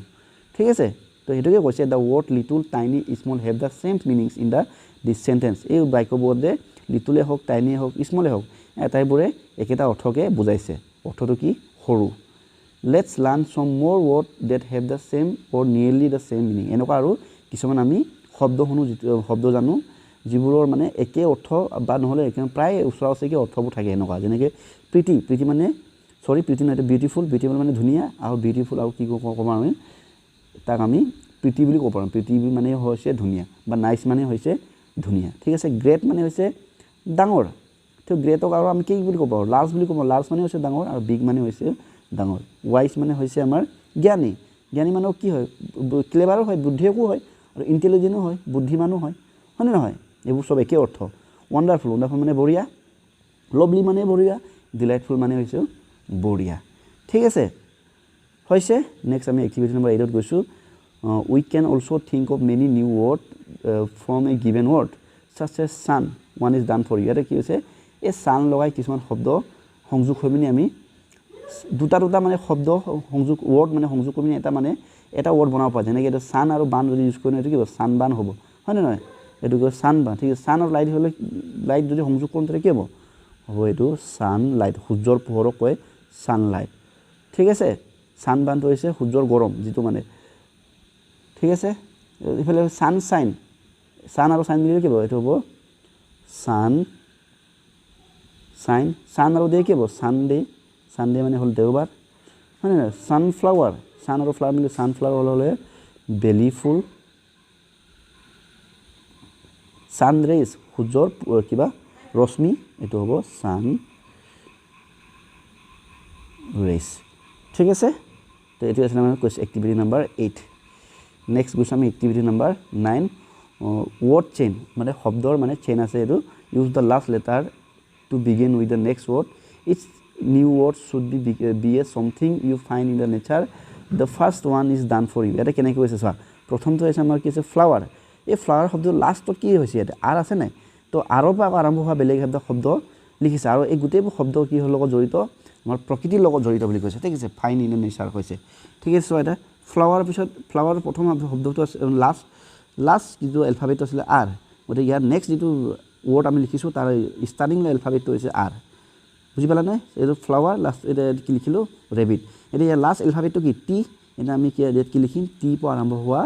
ঠিক আছে তো সেইটোকে কৈছে the word little tiny small have the same meanings in the this sentence এই বাক্যবোৰতে লিটলে হওক টাইনিয়ে হওক স্মলে হওক এটাইবোৰে একেটা অৰ্থকে বুজাইছে অৰ্থটো কি সৰু let's learn some more word that have the same or nearly the same meaning এনেকুৱা আৰু কিছুমান আমি শব্দ শুনো শব্দ জানো যিবোৰৰ মানে একে অৰ্থ বা নহ'লে প্ৰায় ওচৰা ওচৰিকৈ অৰ্থবোৰ থাকে এনেকুৱা যেনেকৈ প্ৰীতি মানে প্ৰীতি নহয় বিউটিফুল মানে ধুনীয়া আৰু বিউটিফুল আৰু কি ক'ব আমি তাক আমি প্ৰীতি বুলি ক'ব পাৰোঁ প্ৰীতি মানে হৈছে ধুনীয়া বা নাইচ মানে হৈছে ধুনীয়া ঠিক আছে গ্ৰেট মানে হৈছে ডাঙৰ তো গ্ৰেটক আৰু আমি কি বুলি ক'ব পাৰোঁ লাৰ্জ বুলি ক'ব লাৰ্জ মানে হৈছে ডাঙৰ আৰু বিগ মানে হৈছে ডাঙৰ ৱাইজ মানে হৈছে আমাৰ জ্ঞানী মানুহৰ কি হয় ক্লেভাৰো হয় বুদ্ধিয়কো হয় আৰু ইণ্টেলিজেণ্টো হয় বুদ্ধিমানো হয় হয়নে নহয় এইবোৰ চব একে অৰ্থ ৱাণ্ডাৰফুল মানে বঢ়িয়া লভলি মানে বঢ়িয়া ডিলাইটফুল মানে হৈছে বঢ়িয়া ঠিক আছে হৈছে নেক্সট আমি এক্টিভিটি নম্বৰ 8ত গৈছোঁ we can also' think of many new word from a given word such a sun one is done for you ইয়াতে কি হৈছে এই ছান লগাই কিছুমান শব্দ সংযোগ হৈ পিনি আমি দুটা মানে শব্দ সংযোগ ৱৰ্ড মানে সংযোগ কৰি এটা ৱৰ্ড বনাব পৰা যেনেকৈ এইটো ছান আৰু বান যদি ইউজ কৰি এইটো কি হ'ব ছান বান হ'ব হয়নে নহয় এইটো কয় ছান বান ঠিক আছে ছান আৰু লাইট হ'লে লাইট যদি সংযোগ কৰোঁ তেতিয়া কি হ'ব এইটো ছানলাইট সূৰ্যৰ পোহৰক কয় ছানলাইট ঠিক আছে ছান বানটো হৈছে সূৰ্যৰ গৰম যিটো মানে ঠিক আছে ইফালে ছানশ্বাইন ছান আৰু চাইন মিলিলে কি হ'ব এইটো হ'ব ছান আৰু দে কি হ'ব ছানডে মানে হ'ল দেওবাৰ হয় নহয় ছানফ্লাৱাৰ ছান আৰু ফ্লাৱাৰ মিলি ছানফ্লাৱাৰ হ'লে বেলি ফুল ছান ৰেইজ সূৰ্যৰ কিবা ৰশ্মি এইটো হ'ব ছান ৰেইজ ঠিক আছে তো এইটো আছিলে আমাৰ কৈছে এক্টিভিটি নম্বৰ 8 নেক্সট গৈছোঁ আমি এক্টিভিটি নম্বৰ 9 ৱৰ্ড চেইন মানে শব্দৰ মানে চেইন আছে এইটো use the last letter to begin with the next word it's new word should be a something you find in the nature the first one is done for you ইয়াতে কেনেকৈ হৈছে চোৱা প্ৰথমটো হৈছে আমাৰ কি আছে ফ্লাৱাৰ এই ফ্লাৱাৰ শব্দটো লাষ্টত কি হৈছে ইয়াতে আৰ আছে নাই তো আৰৰ পৰা আৰম্ভ হোৱা বেলেগ এটা শব্দ লিখিছে আৰু এই গোটেইবোৰ শব্দ কিহৰ লগত জড়িত আমাৰ প্ৰকৃতিৰ লগত জড়িত বুলি কৈছে ঠিক আছে ফাইন ইন নেচাৰ কৈছে ঠিক আছে চোৱা এটা ফ্লাৱাৰ পিছত ফ্লাৱাৰ প্ৰথম শব্দটো আছে লাষ্ট যিটো এলফাবেট আছিলে আৰ গতিকে ইয়াৰ নেক্সট যিটো ৱৰ্ড আমি লিখিছোঁ তাৰ ষ্টাৰ্টিং এলফাবেটটো হৈছে আৰ বুজি পালা নাই এইটো ফ্লাৱাৰ লাষ্ট এটা কি লিখিলোঁ ৰেবিট এতিয়া ইয়াৰ লাষ্ট এলফাবেটটো কি টি এতিয়া আমি কি লিখিম টি পৰা আৰম্ভ হোৱা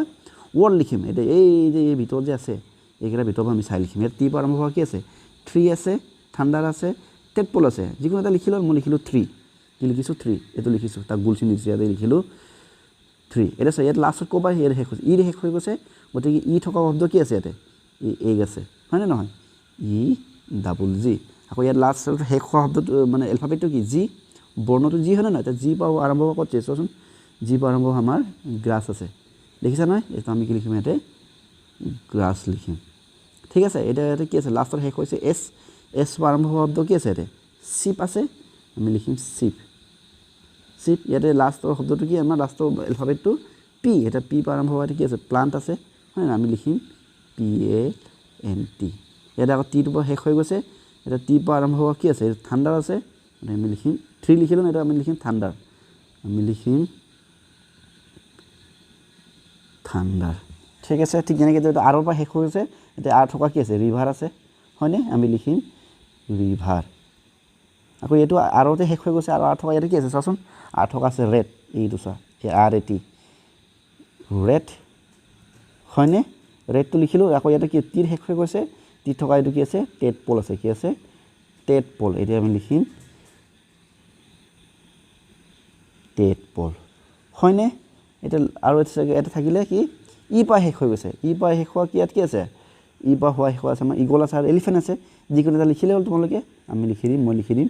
ৱৰ্ড লিখিম এতিয়া এই যে এই ভিতৰত যে আছে এইকেইটা ভিতৰৰ পৰা আমি চাই লিখিম ইয়াত টি পৰা আৰম্ভ হোৱা কি আছে থ্ৰী আছে থাণ্ডাৰ আছে টেডপল আছে যিকোনো এটা লিখিলোঁ মই লিখিলোঁ থ্ৰী কি লিখিছোঁ থ্ৰী এইটো লিখিছোঁ তাক গোল চিন দিছোঁ ইয়াতে লিখিলোঁ থ্ৰী এতিয়া চাই ইয়াত লাষ্টত ক'ৰবাৰ ইয়াত শেষ হৈছে শেষ হৈ গৈছে গতিকে ই থকা শব্দ কি আছে ইয়াতে এগ আছে হয়নে নহয় ই আকৌ ইয়াত লাষ্ট শেষ হোৱা শব্দটো মানে এলফাবেটটো কি জি বৰ্ণটো জি হয়নে নহয় এতিয়া জি পৰা আৰম্ভ হোৱা ক'ত চোৱাচোন জি পৰা আৰম্ভ আমাৰ গ্ৰাছ আছে দেখিছা নহয় এইটো আমি কি লিখিম ইয়াতে গ্ৰাছ লিখিম ঠিক আছে এতিয়া ইয়াতে কি আছে লাষ্টত শেষ হৈছে এছ পৰা আৰম্ভ হোৱা শব্দ কি আছে ইয়াতে চিপ আছে আমি লিখিম চিপ ইয়াতে লাষ্টৰ শব্দটো কি আমাৰ লাষ্টৰ এলফাবেটটো পি এটা পি পৰা আৰম্ভ হোৱা কি আছে প্লাণ্ট আছে হয় নাই আমি লিখিম PANT ইয়াতে আকৌ টিটোৰ পৰা শেষ হৈ গৈছে এটা টি পৰা আৰম্ভ হোৱা কি আছে থাণ্ডাৰ আছে আমি লিখিম থ্ৰী লিখিলোঁ এটা আমি লিখিম থাণ্ডাৰ ঠিক আছে ঠিক যেনেকৈ এইটো আৰৰ পৰা শেষ হৈ গৈছে এতিয়া আৰ থকা কি আছে ৰিভাৰ আছে হয়নে আমি লিখিম ৰিভাৰ আকৌ এইটো আৰতে শেষ হৈ গৈছে আৰু আৰ থকা ইয়াতে কি আছে চোৱাচোন আৰ থকা আছে ৰেড এইটো চোৱা এই RAT ৰেড হয়নে ৰেডটো লিখিলোঁ আকৌ ইয়াতে কি টিৰ শেষ হৈ গৈছে টি থকা এইটো কি আছে টেডপল আছে কি আছে টেডপল এতিয়া আমি লিখিম টেডপল হয়নে এটা আৰু এটা থাকিলে কি ই পৰা শেষ হৈ গৈছে ই পৰা শেষ হোৱা কি ইয়াত কি আছে ই পৰা হোৱা শেষ হোৱা আছে আমাৰ ইগল আছে আৰু এলিফেণ্ট আছে যিকোনো এটা লিখিলে হ'ল তোমালোকে আমি মই লিখি দিম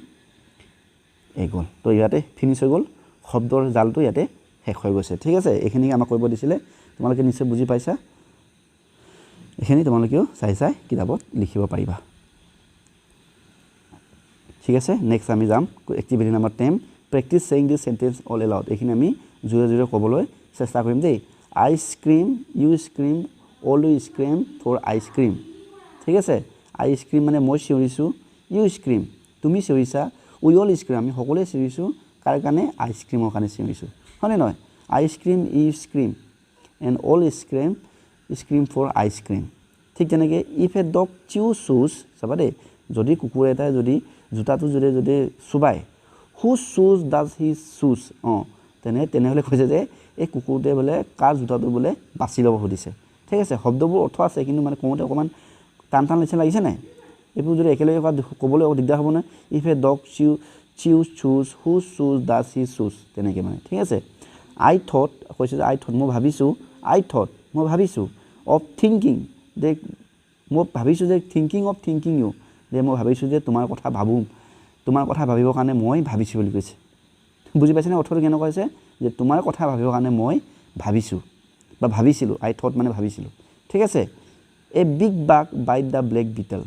এগল তো ইয়াতে ফিনিছ হৈ গ'ল শব্দৰ জালটো ইয়াতে শেষ হৈ গৈছে ঠিক আছে এইখিনি আমাক কৰিব দিছিলে তোমালোকে নিশ্চয় বুজি পাইছা এইখিনি তোমালোকেও চাই কিতাপত লিখিব পাৰিবা ঠিক আছে নেক্সট আমি যাম activity number 10 practice saying this sentence all aloud এইখিনি আমি জোৰে জোৰে ক'বলৈ চেষ্টা কৰিম দেই I scream you scream all you scream for ice cream ঠিক আছে আইসক্ৰীম মানে মই চিঞৰিছোঁ ইউ স্ক্ৰীম তুমি চিঞৰিছা উই অল স্ক্ৰীম আমি সকলোৱে চিঞৰিছোঁ কাৰ কাৰণে আইসক্ৰীমৰ কাৰণে চিঞৰিছোঁ হয়নে নহয় ice cream you scream and all scream for ice cream ঠিক তেনেকৈ ইফ এ ডগ চুজ চাবা দেই যদি কুকুৰ এটাই যদি জোতাটো যদি চুবাই হু চুজ ডাজ হি চুজ তেনেহ'লে কৈছে যে এই কুকুৰটোৱে বোলে কাৰ জোতাটো বোলে বাছি ল'ব সুধিছে ঠিক আছে শব্দবোৰ অৰ্থ আছে কিন্তু মানে কওঁতে অকণমান টান নিচিনা লাগিছে নাই এইবোৰ যদি একেলগে ক'বলৈ দিগদাৰ হ'ব নহয় if a dog choose who choose does he choose তেনেকৈ মানে ঠিক আছে আই থট কৈছে যে আই থট মই ভাবিছোঁ অফ থিংকিং যে মই ভাবিছোঁ যে থিংকিং অফ থিংকিং ইউ যে মই ভাবিছোঁ যে তোমাৰ কথা ভাবিবৰ কাৰণে মই ভাবিছোঁ বুলি কৈছে বুজি পাইছেনে অৰ্থটো কেনেকুৱা হৈছে যে তোমাৰ কথা ভাবিবৰ কাৰণে মই ভাবিছোঁ বা ভাবিছিলোঁ আই থট মানে ভাবিছিলোঁ ঠিক আছে a big bug bite the black beetle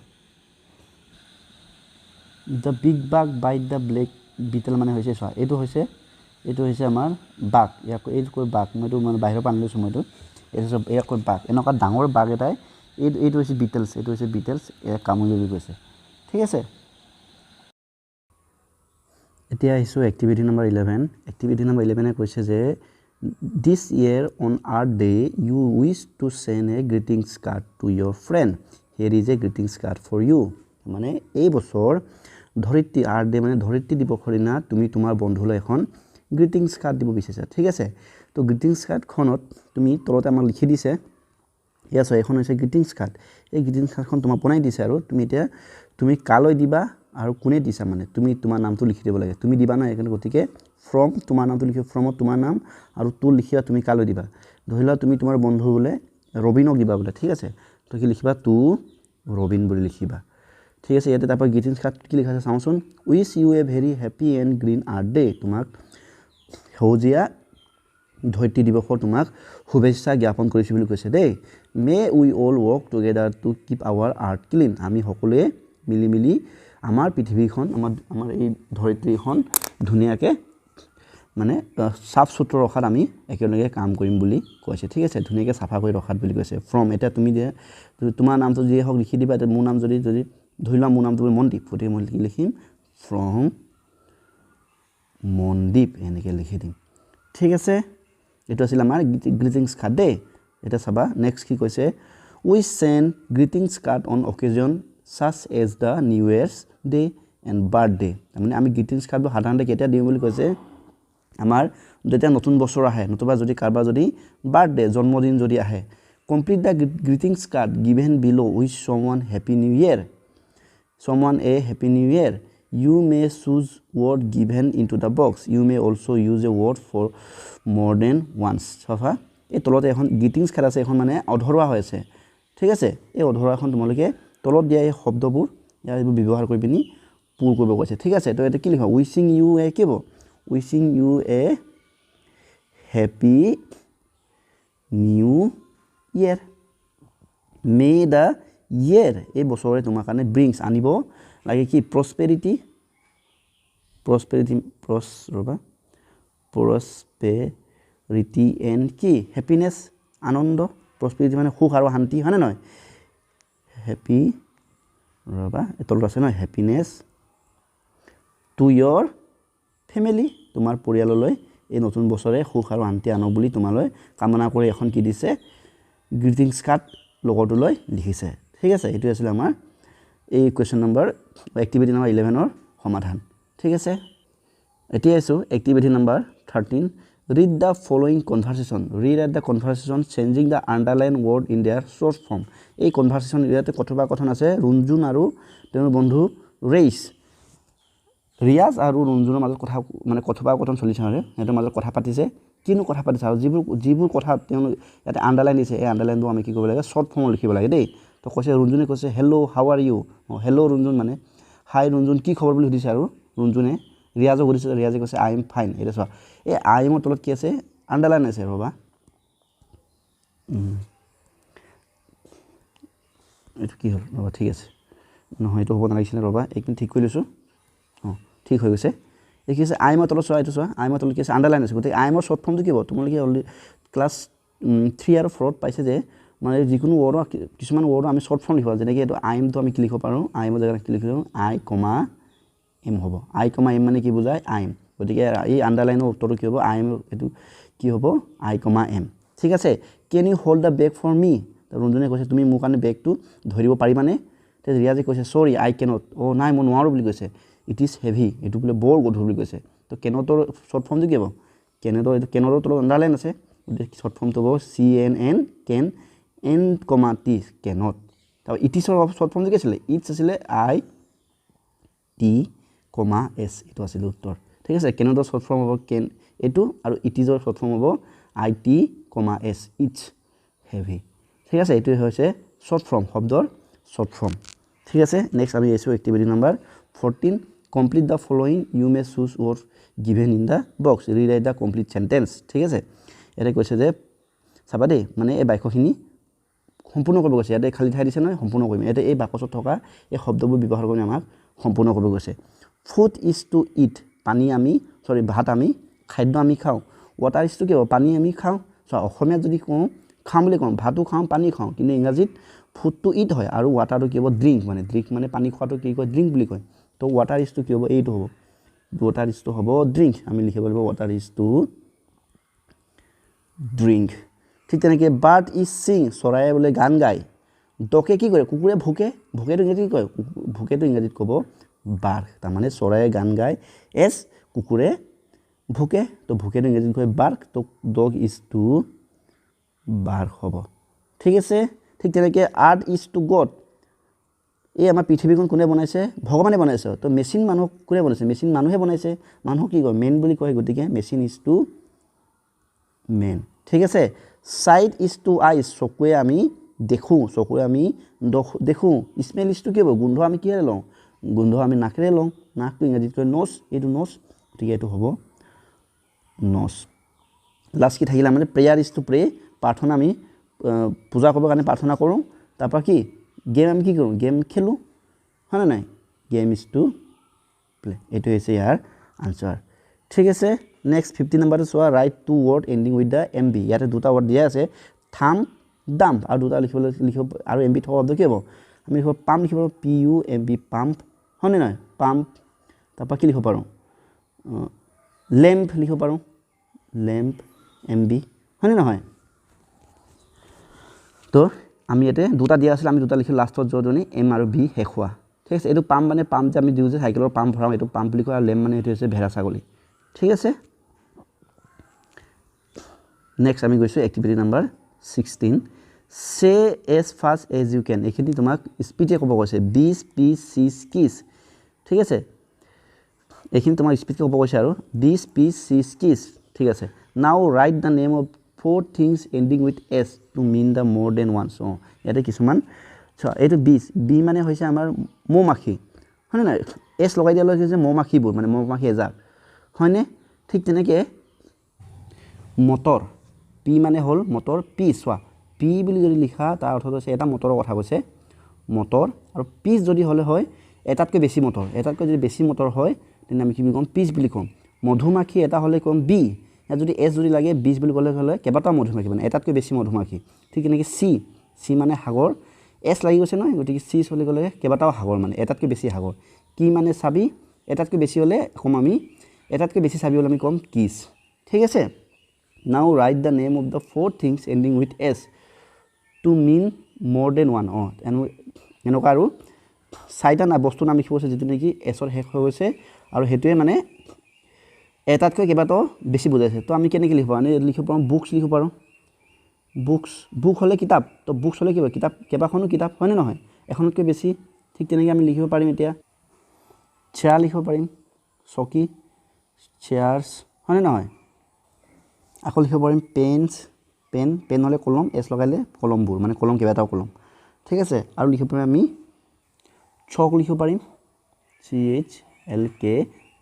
the big bug bite the black beetle মানে হৈছে চোৱা এইটো হৈছে আমাৰ বাঘ এইটো কৈ বাঘ মইতো মানে বাহিৰৰ পৰা আনি লৈছোঁ মইতো ইয়াক কৈ বাঘ এনেকুৱা ডাঙৰ বাঘ এটাই এইটো হৈছে বিটেলছ কামুৰি বুলি কৈছে ঠিক আছে এতিয়া আহিছোঁ এক্টিভিটি নম্বৰ 11 এক্টিভিটি নম্বৰ 11 কৈছে যে this year on earth day you wish to send a greetings card to your friend here is a greetings card for you মানে এই বছৰ ধৰিত্ৰী আৰ্থ ডে মানে ধৰিত্ৰী দিৱসৰ দিনা তুমি তোমাৰ বন্ধুলৈ এখন গ্ৰিটিংছ কাৰ্ড দিব বিচাৰিছা ঠিক আছে তো গ্ৰিটিংছ কাৰ্ডখনত তুমি তলতে আমাক লিখি দিছে ইয়াছ এখন হৈছে গ্ৰিটিংছ কাৰ্ড এই গ্ৰিটিংছ কাৰ্ডখন তোমাক বনাই দিছে আৰু তুমি কালৈ দিবা আৰু কোনে দিছা মানে তুমি তোমাৰ নামটো লিখি দিব লাগে তুমি দিবা নহয় এইকাৰণে গতিকে ফ্ৰম তোমাৰ নামটো লিখিব ফ্ৰমত তোমাৰ নাম আৰু টু লিখিবা তুমি কালৈ দিবা ধৰি লোৱা তুমি তোমাৰ বন্ধু বোলে ৰবিনক দিবা বোলে ঠিক আছে তো কি লিখিবা টু ৰবিন বুলি লিখিবা ঠিক আছে ইয়াতে তাৰপৰা গ্ৰিটিংছ কাৰ্ড কি লিখা আছে চাওঁচোন wish you a very happy and green earth day তোমাক সেউজীয়া ধৰিত্ৰী দিৱসৰ তোমাক শুভেচ্ছা জ্ঞাপন কৰিছোঁ বুলি কৈছে দেই may we all work together to keep our earth clean আমি সকলোৱে মিলি আমাৰ পৃথিৱীখন আমাৰ এই ধৰিত্ৰীখন ধুনীয়াকৈ মানে চাফ চুতৰ ৰখাত আমি একেলগে কাম কৰিম বুলি কৈছে ঠিক আছে ধুনীয়াকৈ চাফা কৰি ৰখাত বুলি কৈছে ফ্ৰম এতিয়া তুমি তোমাৰ নামটো যিয়ে হওক লিখি দিবা এতিয়া মোৰ নাম যদি ধৰি লোৱা মোৰ নামটো মনদীপ গতিকে মই লিখিম ফ্ৰম মনদীপ এনেকৈ লিখি দিম ঠিক আছে এইটো আছিল আমাৰ গ্ৰিটিংছ কাৰ্ড দেই এটা চাবা নেক্সট কি কৈছে we send greetings card on occasion such as the New Year's Day and birthday মানে আমি গ্ৰিটিংছ কাৰ্ডবোৰ সাধাৰণতে কেতিয়া দিওঁ বুলি কৈছে আমাৰ যেতিয়া নতুন বছৰ আহে নতুবা যদি কাৰোবাৰ যদি বাৰ্থডে জন্মদিন যদি আহে complete the greetings card given বিলো wish someone happy new year someone a happy new year you may choose word given into the box you may also use a word for more than once চাফা এই তলতে এখন greetings card আছে এখন মানে অধৰুৱা হৈ আছে ঠিক আছে এই অধৰুৱাখন তোমালোকে তলত দিয়া এই শব্দবোৰ এইবোৰ ব্যৱহাৰ কৰি পিনি পূৰ কৰিব কৈছে ঠিক আছে তো এটা কি লিখা উইচিং ইউ এ কি হ'ব wishing you a happy new year may the year এই বছৰে তোমাৰ কাৰণে ব্ৰিংছ আনিব লাগে কি প্ৰস্পেৰিটি এণ্ড কি হেপিনেছ আনন্দ প্ৰস্পেৰিটি মানে সুখ আৰু শান্তি হয়নে নহয় হেপী তলত আছে নহয় হেপিনেছ টু ইয়ৰ ফেমিলি তোমাৰ পৰিয়াললৈ এই নতুন বছৰে সুখ আৰু শান্তি আনক বুলি তোমালৈ কামনা কৰি এখন কি দিছে গ্ৰিটিংছ কাৰ্ড লগৰটোলৈ লিখিছে ঠিক আছে এইটো আছিল আমাৰ এই কুৱেশ্যন নম্বৰ এক্টিভিটি নম্বৰ 11ৰ সমাধান ঠিক আছে এতিয়া আছোঁ activity number 13 read the following conversation read at the conversation changing the underlined word in their short form এই conversation ইয়াতে কথোপকথন আছে ৰুণজুন আৰু তেওঁৰ বন্ধু ৰিয়াজ আৰু ৰুণজুনৰ মাজত কথা মানে কথোপকথন চলিছে আৰু সিহঁতৰ মাজত কথা পাতিছে কিনো কথা পাতিছে আৰু যিবোৰ কথা তেওঁ ইয়াতে আণ্ডাৰলাইন দিছে এই আণ্ডাৰলাইনটো আমি কি কৰিব লাগে শ্বৰ্ট ফৰ্মত লিখিব লাগে দেই তো কৈছে ৰুণজুনে কৈছে hello' how are you hello' Runjun মানে হাই ৰুণজুন কি খবৰ বুলি সুধিছে আৰু ৰুণজুনে ৰিয়াজক সুধিছোঁ ৰিয়াজে কৈছে আই এম ফাইন এটা চোৱা এই আই এমৰ তলত কি আছে আণ্ডাৰলাইন আছে ৰ'বা এইটো কি হ'ল ৰ'বা ঠিক আছে নহয় এইটো হ'ব নালাগিছিলে ৰ'বা একমিনিট ঠিক কৰি লৈছোঁ অঁ ঠিক হৈ গৈছে এই কি আছে আই এমৰ তলত চোৱা এইটো চোৱা আই এমৰ তলত কি আছে আণ্ডাৰলাইন আছে গতিকে আই এমৰ শ্বৰ্ট ফৰ্মটো কি হ'ব তোমালোকে অলৰেডি ক্লাছ 3 আৰু 4ত পাইছে যে মানে যিকোনো ৱৰ্ডৰ কিছুমান ৱৰ্ডৰ আমি শ্বৰ্ট ফৰ্ম লিখিব যেনেকৈ এইটো আই এমটো আমি কি লিখিব পাৰোঁ আই এমৰ জেগাত কি লিখিব আই কমা এম হ'ব আই কমা এম মানে কি বুজায় আই এম গতিকে এই আণ্ডাৰলাইনৰ উত্তৰটো কি হ'ব আই এম এইটো কি হ'ব আই কমা এম ঠিক আছে can you hold the bag for me ৰঞ্জনে কৈছে তুমি মোৰ কাৰণে বেগটো ধৰিব পাৰিবানে তে ৰিয়াজে কৈছে চৰি আই কেনট অ' নাই মই নোৱাৰোঁ বুলি কৈছে ইট ইজ হেভি এইটো বোলে বৰ গধুৰ বুলি কৈছে তো কেনটৰ শ্বৰ্ট ফৰ্মটো কি হ'ব কেনটৰ এইটো কেনটৰ তলত আণ্ডাৰলাইন আছে গতিকে শ্বৰ্ট ফৰ্মটো হ'ব CNN কেন এন কমা টি কেনট তাৰপৰা ইটিছৰ শ্বৰ্ট ফৰ্মটো কি আছিলে ইটছ আছিলে আই টি কমা এছ এইটো আছিলে উত্তৰ ঠিক আছে কেনটৰ শ্বৰ্ট ফৰ্ম হ'ব কেন এইটো আৰু ইটিজৰ শ্বৰ্ট ফৰ্ম হ'ব I T comma S it's heavy ঠিক আছে এইটোৱে হৈছে শ্বৰ্ট ফৰ্ম শব্দৰ শ্বৰ্ট ফৰ্ম ঠিক আছে নেক্সট আমি এইছোঁ activity number 14 complete the following you may choose word given in the box rewrite the complete sentence ঠিক আছে ইয়াতে কৈছে যে চাবা দেই মানে এই বাক্যখিনি সম্পূৰ্ণ কৰিব কৈছে ইয়াতে খালী ঠাই দিছে নহয় সম্পূৰ্ণ কৰিম ইয়াতে এই বাকচত থকা এই শব্দবোৰ ব্যৱহাৰ কৰি আমাক সম্পূৰ্ণ কৰিব কৈছে ফুড ইজ টু ইট পানী আমি ভাত আমি খাদ্য আমি খাওঁ ৱাটাৰ ইজ টু কি হ'ব পানী আমি খাওঁ চোৱা অসমীয়াত যদি কওঁ খাওঁ বুলি কওঁ ভাতো খাওঁ পানী খাওঁ কিন্তু ইংৰাজীত ফুড টু ইট হয় আৰু ৱাটাৰটো কি হ'ব ড্ৰিংক মানে পানী খোৱাটো কি কয় ড্ৰিংক বুলি কয় তো ৱাটাৰ ইজ টু কি হ'ব এইটো হ'ব ৱাটাৰ ইজ টু হ'ব ড্ৰিংক আমি লিখিব লাগিব ৱাটাৰ ইজ টু ড্ৰিংক ঠিক তেনেকৈ বাৰ্ড ইজ চিং চৰাইয়ে বোলে গান গায় ডকে কি কৰে কুকুৰে ভোকেটো ইংৰাজীত কি কয় ভোকেটো ইংৰাজীত ক'ব বাৰ্ড তাৰমানে চৰাইয়ে গান গায় এছ কুকুৰে ভোকে তো ভোকেটো ইংৰাজীত কয় বাৰ্ক তো ডগ ইজ টু বাৰ্ক হ'ব ঠিক আছে ঠিক তেনেকৈ আৰ্ট ইজ টু গড এই আমাৰ পৃথিৱীখন কোনে বনাইছে ভগৱানে বনাইছে তো মেচিন মানুহ কোনে বনাইছে মেচিন মানুহে বনাইছে মানুহক কি কয় মেন বুলি কয় গতিকে মেচিন ইজ টু মেন ঠিক আছে চাইট ইজ টু আইজ চকুৱে আমি দেখোঁ দেখোঁ স্মেল ইজ টু কি হ'ব গোন্ধ আমি কিহেৰে লওঁ গোন্ধ আমি নাকেৰে লওঁ নাকটো ইংৰাজীত কয় ন'জ এইটো ন'জ গতিকে এইটো হ'ব ন'জ লাষ্ট কি থাকিলে মানে প্ৰেয়াৰ ইজ টু প্ৰে প্ৰাৰ্থনা আমি পূজা কৰিবৰ কাৰণে প্ৰাৰ্থনা কৰোঁ তাৰপৰা কি গেম আমি কি কৰোঁ গেম খেলোঁ হয়নে নাই গেম ইজ টু প্লে এইটো হৈছে ইয়াৰ আনচাৰ ঠিক আছে নেক্সট 50 নম্বৰটো চোৱা right to word ending with the MB ইয়াতে দুটা ৱৰ্ড দিয়া আছে থাম ডাম্প আৰু দুটা লিখিব আৰু MB থকা শব্দ কি হ'ব আমি লিখিব পাম্প লিখিব PUMP পাম্প হয়নে নহয় পাম্প তাৰপৰা কি লিখিব পাৰোঁ লেম্প লিখিব পাৰোঁ লেম্প MB হয়নে নহয় তো আমি ইয়াতে দুটা দিয়া আছিল আমি দুটা লিখিলোঁ লাষ্টত য'জনী M আৰু B শেষ হোৱা ঠিক আছে এইটো পাম্প মানে পাম্প যে আমি দিওঁ যে চাইকেলৰ পাম্প ভৰাওঁ এইটো পাম্প বুলি কয় আৰু লেম্প মানে এইটো হৈছে ভেড়া ছাগলী ঠিক আছে নেক্সট আমি গৈছোঁ এক্টিভিটি নাম্বাৰ 16 সে এজ ফাষ্ট এজ ইউ কেন এইখিনি তোমাক স্পীডে ক'ব কৈছে 20 পিচ 30 কিছ ঠিক আছে এইখিনি তোমাক স্পীডকে ক'ব কৈছে আৰু 20 পিচ 30 কিছ ঠিক আছে now right the name of 4 things ending with S to mean the more than ones অঁ ইয়াতে কিছুমান চোৱা এইটো 20 বি মানে হৈছে আমাৰ মৌ মাখি হয়নে নাই এছ লগাই দিয়া লৈ যে মৌ মাখিবোৰ মানে মৌ মাখি এজাক হয়নে ঠিক তেনেকৈ মটৰ পি মানে হ'ল মটৰ পি চোৱা পি বুলি যদি লিখা তাৰ অৰ্থটো হৈছে এটা মটৰৰ কথা কৈছে মটৰ আৰু পিচ যদি হ'লে হয় এটাতকৈ বেছি মটৰ এটাতকৈ যদি বেছি মটৰ হয় তেনে আমি কি বুলি ক'ম পিচ বুলি ক'ম মধুমাখি এটা হ'লে ক'ম বি ইয়াত যদি এছ যদি লাগে 20 বুলি ক'লে হ'লে কেইবাটাও মধুমাখি মানে এটাতকৈ বেছি মধুমাখি ঠিক তেনেকৈ চি মানে সাগৰ এছ লাগি গৈছে নহয় গতিকে চি চলি গ'লে কেইবাটাও সাগৰ মানে এটাতকৈ বেছি সাগৰ কি মানে চাবি এটাতকৈ বেছি হ'লে ক'ম আমি এটাতকৈ বেছি চাবি হ'লে আমি ক'ম কিছ ঠিক আছে now right the name of the 4 things ending with S to mean more than one অঁ এনেকুৱা আৰু চাৰিটা বস্তুৰ নাম লিখিব হৈছে যিটো নেকি এছৰ শেষ হৈ গৈছে আৰু সেইটোৱে মানে এটাতকৈ কেইবাটাও বেছি বুজাইছে তো আমি কেনেকৈ লিখিব পাৰোঁ লিখিব পাৰোঁ বুকছ লিখিব পাৰোঁ বুক হ'লে কিতাপ তো বুকছ হ'লে কি হ'ব কিতাপ কেইবাখনো কিতাপ হয়নে নহয় এখনতকৈ বেছি ঠিক তেনেকৈ আমি লিখিব পাৰিম এতিয়া চেয়াৰ লিখিব পাৰিম চকী চেয়াৰ্ছ হয়নে নহয় আকৌ লিখিব পাৰিম পেন হ'লে কলম এছ লগাইলে কলমবোৰ মানে কলম কেইবাটাও কলম ঠিক আছে আৰু লিখিব পাৰিম আমি চক লিখিব পাৰিম CHLK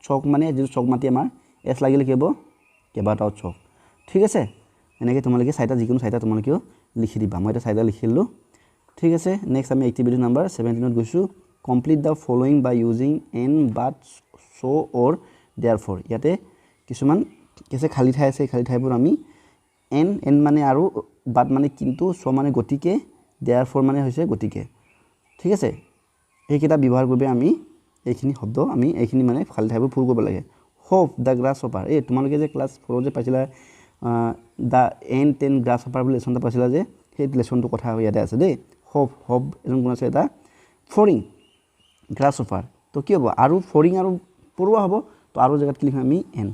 চক মানে যেটো চক মাতি আমাৰ এছ লাগিলে কি হ'ব কেবাটাও চক ঠিক আছে এনেকৈ তোমালোকে চাইটা যিকোনো চাইটা তোমালোকেও লিখি দিবা মই এটা চাইটা লিখিলো ঠিক আছে নেক্সট আমি এক্টিভিটি নাম্বাৰ 17 ত গৈছো complete the following by using and but so or therefore ইয়াতে কিছুমান কেছে খালি ঠাই আছে খালি ঠাইবোৰ আমি এন মানে আৰু বাট মানে কিন্তু সো মানে গতিকে দেয়াৰফৰ মানে হৈছে গতিকে ঠিক আছে এই কিটা ব্যৱহাৰ কৰিবে আমি এইখিনি শব্দ আমি এইখিনি মানে খালি ঠাইবোৰ ফুল কৰিব লাগে হোপ দা গ্ৰাসহপাৰ এই তোমালোকে যে ক্লাস 4 যে পাইছিলা দা এন 10 গ্ৰাসহপাৰ বুলি লেসনটা পাইছিলা যে সেই লেসনটো কথা ইয়াতে আছে দেই হোপ এজন কোন আছে এটা ফৰিং গ্ৰাসহপাৰ তো কি হ'ব আৰু ফৰিং আৰু পৰুৱা হ'ব তো আৰু জায়গাত কি লিখিম আমি এন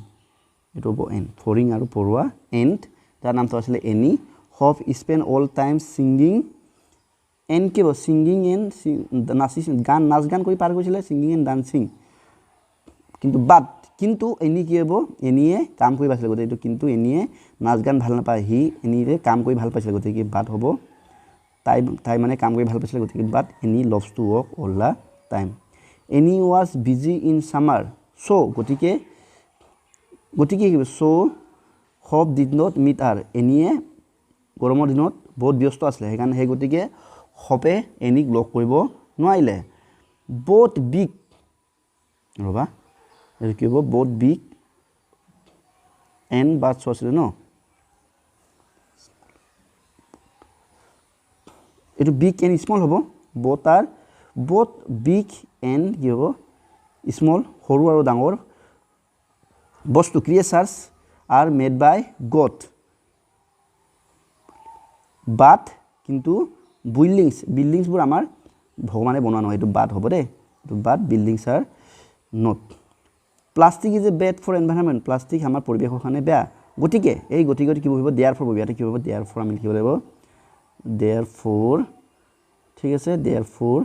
এটো হ'ব এন ফৰিং আৰু পৰুৱা এন্ড তাৰ নামটো আছিল any hope spend all time singing N কি হ'ব সিঙ্গিং এন নাচি গান নাচ গান কৰি পাৰ কৰিছিলে সিঙ্গিং এন ডান্সিং কিন্তু এনি কি হ'ব এনিয়ে কাম কৰি পাইছিল গতে এটো কিন্তু এনিয়ে নাচ গান ভাল নাপায় হি এনিৰে কাম কৰি ভাল পাইছিল গতে কি বাট হ'ব তাই মানে কাম কৰি ভাল পাইছিল গতে কি but Annie loves to work all the time Annie was busy in summer so গতিকে কি so Hope did not meet her এনিয়ে গৰমৰ দিনত বহুত ব্যস্ত আছিল হেকাৰণে হে গতিকে হোপে এনিক লগ কৰিব নোৱাৰিলে বহুত বিগ ৰবা এটো কি হ'ব বহুত বিগ এন বাট সো আছিল ন এটো বিগ এন স্মল হ'ব বহুত বিগ এন কি হ'ব স্মল সৰু আৰু ডাঙৰ বস্তু ক্ৰিয়েচাৰ্স are made by God but কিন্তু buildings বোৰ আমাৰ ভগৱানে বনোৱা নহয় এটো বাট হ'ব দে এটো বাট buildings are not plastic is a bad for environment plastic আমাৰ পৰিবেশৰ কাৰণে বেয়া গতিকে এই গতিকে কি হ'ব therefore হ'ব ইয়াতে কি হ'ব therefore আমি লিখিব লাগিব therefore ঠিক আছে therefore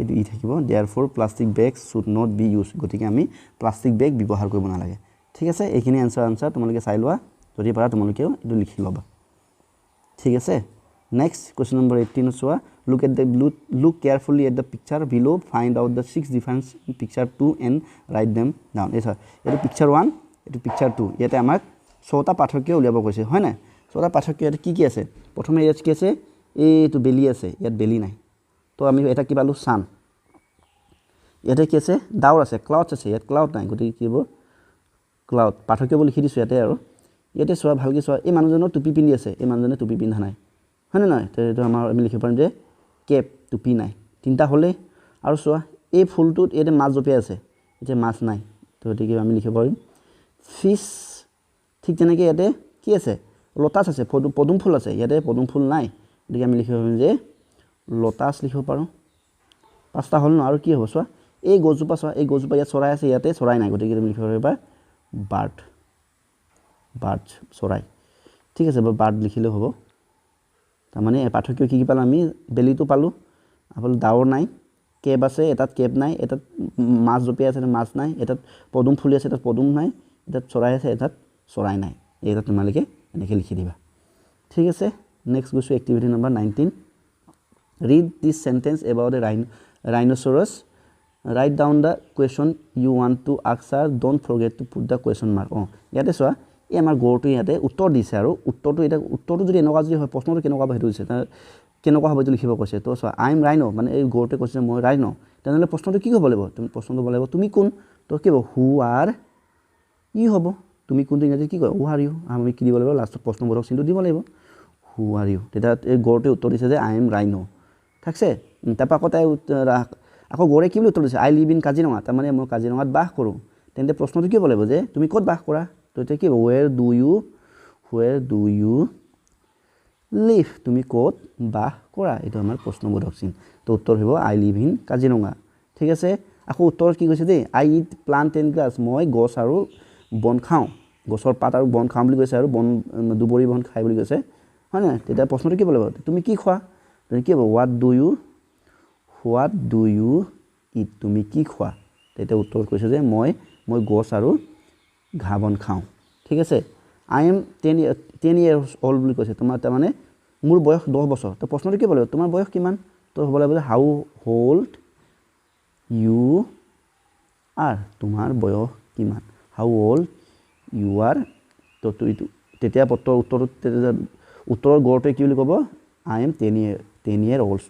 এটো ই থাকিব therefore plastic bags should not be used গতিকে আমি প্লাষ্টিক বেগ ব্যৱহাৰ কৰিব না লাগে ঠিক আছে এইখিনি আনসাৰ তোমালোকে চাই লোৱা যদি পাৰা তোমালোকেও এটো লিখি লবা ঠিক আছে নেক্সট কোৱেশ্চন নম্বৰ 18 চোৱা look carefully at the picture below find out the 6 difference in picture 2 and write them down এটো picture 1 এটো picture 2 ইয়াতে আমাক ছটা পাৰ্থক্য উলিয়াব কৈছে হয় না ছটা পাৰ্থক্য ইয়াতে কি আছে প্ৰথমে ইয়াত কি আছে এইটো বেলি আছে ইয়াত বেলি নাই তো আমি এটা কি পালো সান ইয়াতে কি আছে ডাউৰ আছে ক্লাউডছ আছে ইয়াত ক্লাউড নাই গতি কি হ'ব ক্লাউড পাঠককে লিখি দিছো ইয়াতে আৰু ইয়াতে সোৱা ভালকে সোৱা এই মানুহজনৰ টুপি পিন্ধি আছে এই মানুহজনে টুপি পিন্ধা নাই হয়নে নহয় তো আমাৰ আমি লিখিব পাৰিম যে কেপ টুপি নাই তিনটা হলে আৰু সোৱা এই ফুলটোত এতে মাছ জপিয়া আছে এতে মাছ নাই তো গতিকে আমি লিখিব পাৰিম ফিশ ঠিক তেনেকৈ ইয়াতে কি আছে লতাছ আছে পদুম ফুল আছে ইয়াতে পদুম ফুল নাই গতিকে আমি লিখিব পাৰিম যে লতাছ লিখিব পাৰো পাঁচটা হল ন আৰু কি হ'ব সোৱা এই গজুপা সোৱা এই গজুপা ইয়াত চৰাই আছে ইয়াতে চৰাই নাই গতিকে তুমি লিখিব পাৰিবা বাৰ্ড চৰাই ঠিক আছে বাৰ্ড লিখিলে হ'ব তাৰ মানে পাঠক্য কি পালো আমি বেলিটো পালো আপল ডাউৰ নাই কেব আছে এটাত কেব নাই এটাত মাছ জপিয়া আছে মাছ নাই এটাত পদুম ফুলি আছে এটাত পদুম নাই এটাত চৰাই আছে এটাত চৰাই নাই এটা তোমালোকে এনেকৈ লিখি দিবা ঠিক আছে নেক্সট গৈছো activity number 19 read this sentence about a rhinoceros write down the question you want to ask her don't forget to put the question mark ইয়াতে সোৱা এই আমাৰ গৰটো ইয়াতে উত্তৰ দিছে আৰু উত্তৰটো যদি এনেকুৱা যদি হয় প্ৰশ্নটো কেনেকুৱা হ'ব হেতু দিছে কেনেকুৱা হ'ব এইটো লিখিব কৈছে তো সোৱা আই এম ৰাইনো মানে এই গৰতে কৈছে মই ৰাইনো তেনেহলে প্ৰশ্নটো কি হ'ব লাগিব তুমি প্ৰশ্নটো হ'ব লাগিব তুমি কোন তো কি হ'ব হু আৰ ই হ'ব তুমি কোনটো ইংৰাজীত কি কয় হু আৰ ইউ আমি কি দিব লাগিব লাষ্টত প্ৰশ্নবোধক চিনটো দিব লাগিব হু আৰ ইউ তেতিয়া এই গৰতে উত্তৰ দিছে যে আই এম ৰাইনো থাকছে তাপা কথাই আকৌ গৰে কি বুলি উত্তৰ দিছে আই লিভ ইন কাজিৰঙা তাৰ মানে মই কাজিৰঙাত বাস কৰো তেন্তে প্ৰশ্নটো কি হ'ব লাগিব যে তুমি ক'ত বাস কৰা তো এটা কি where do you live তুমি ক'ত বাস কৰা এটা আমাৰ প্ৰশ্নবোধক চিন তো উত্তৰ হ'ব আই লিভ ইন কাজিৰঙা ঠিক আছে আকৌ উত্তৰ কি কৈছে যে I eat plant and grass মই গছ আৰু বন খাওঁ গছৰ পাত আৰু বন খাওঁ বুলি কৈছে আৰু বন দুবৰি বন খাই বুলি কৈছে হয় না তেতিয়া প্ৰশ্নটো কি হ'ব লাগিব তুমি কি খোৱা কি হ'ব what do you eat তুমি কি খোৱা তেতিয়া উত্তৰ কৈছে যে মই গছ আৰু ঘাঁহ বন খাওঁ ঠিক আছে আই এম 10 years old বুলি কৈছে তোমাৰ তাৰ মানে মোৰ বয়স 10 বছৰ তো প্ৰশ্নটো কি হ'ব লাগিব তোমাৰ বয়স কিমান তো হ'ব লাগিব হাউ old ইউ আৰ তোমাৰ বয়স কিমান হাউ অল্ড ইউ আৰ তো তেতিয়া উত্তৰৰ গড়টোৱে কি বুলি ক'ব আই এম 10 year old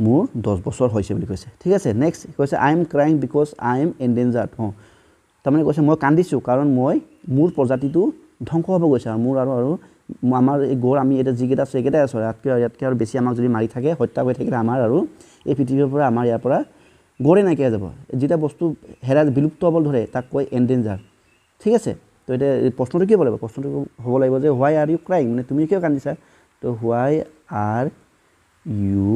মোৰ 10 বছৰ হৈছে বুলি কৈছে ঠিক আছে নেক্সট কৈছে I am crying because I am endangered তাৰমানে কৈছে মই কান্দিছোঁ কাৰণ মই মোৰ প্ৰজাতিটো ধ্বংস হ'ব গৈছে আৰু মোৰ আৰু আমাৰ এই গড় আমি এটা যিকেইটা আছে এইকেইটাই আছোঁ ইয়াতকৈ আৰু বেছি আমাক যদি মাৰি থাকে হত্যা কৰি থাকিলে আমাৰ আৰু এই পৃথিৱীৰ পৰা আমাৰ ইয়াৰ পৰা গড়ে নাইকিয়া যাব যেটা বস্তু হেৰাই বিলুপ্ত হ'ব ধৰে তাক কয় এন্ডেঞ্জাৰ ঠিক আছে তো এতিয়া প্ৰশ্নটো কি হ'ব লাগিব প্ৰশ্নটো হ'ব লাগিব যে হোৱাই আৰ ইউ ক্ৰাইং মানে তুমি কিয় কান্দিছা তো হোৱাই আৰ ইউ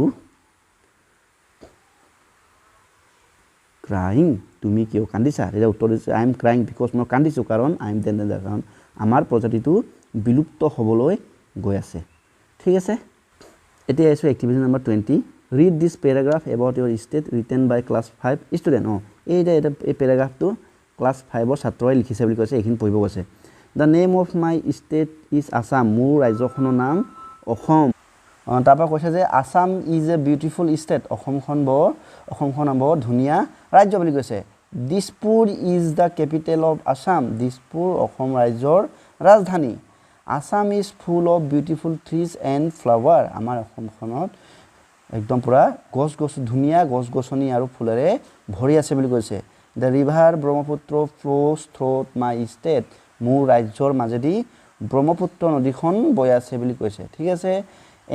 ক্ৰাইং তুমি কিয় কান্দিছা তেতিয়া উত্তৰ দিছে আই এম ক্ৰাইং বিকজ মই কান্দিছোঁ কাৰণ আই এম এন্ডেঞ্জাৰ কাৰণ আমাৰ প্ৰজাতিটো বিলুপ্ত হ'বলৈ গৈ আছে ঠিক আছে এতিয়া আহিছোঁ activity number 20 read this paragraph about your state written by class 5 student এই পেৰাগ্ৰাফটো ক্লাছ 5ৰ ছাত্ৰই লিখিছে বুলি কৈছে এইখিনি পঢ়িব কৈছে the name of my state is Assam মোৰ ৰাজ্যখনৰ নাম অসম তাৰপৰা কৈছে যে Assam is a beautiful state অসমখন বৰ ধুনীয়া ৰাজ্য বুলি কৈছে Dispur is the capital of Assam Dispur Assam ৰাজ্যৰ ৰাজধানী Assam is full of beautiful trees and flower আমাৰ অসমখনত একদম পুৰা ধুনীয়া গছ গছনি আৰু ফুলেৰে ভৰি আছে বুলি কৈছে the river Brahmaputra flows through my state মোৰ ৰাজ্যৰ মাজেদি ব্ৰহ্মপুত্ৰ নদীখন বৈ আছে বুলি কৈছে ঠিক আছে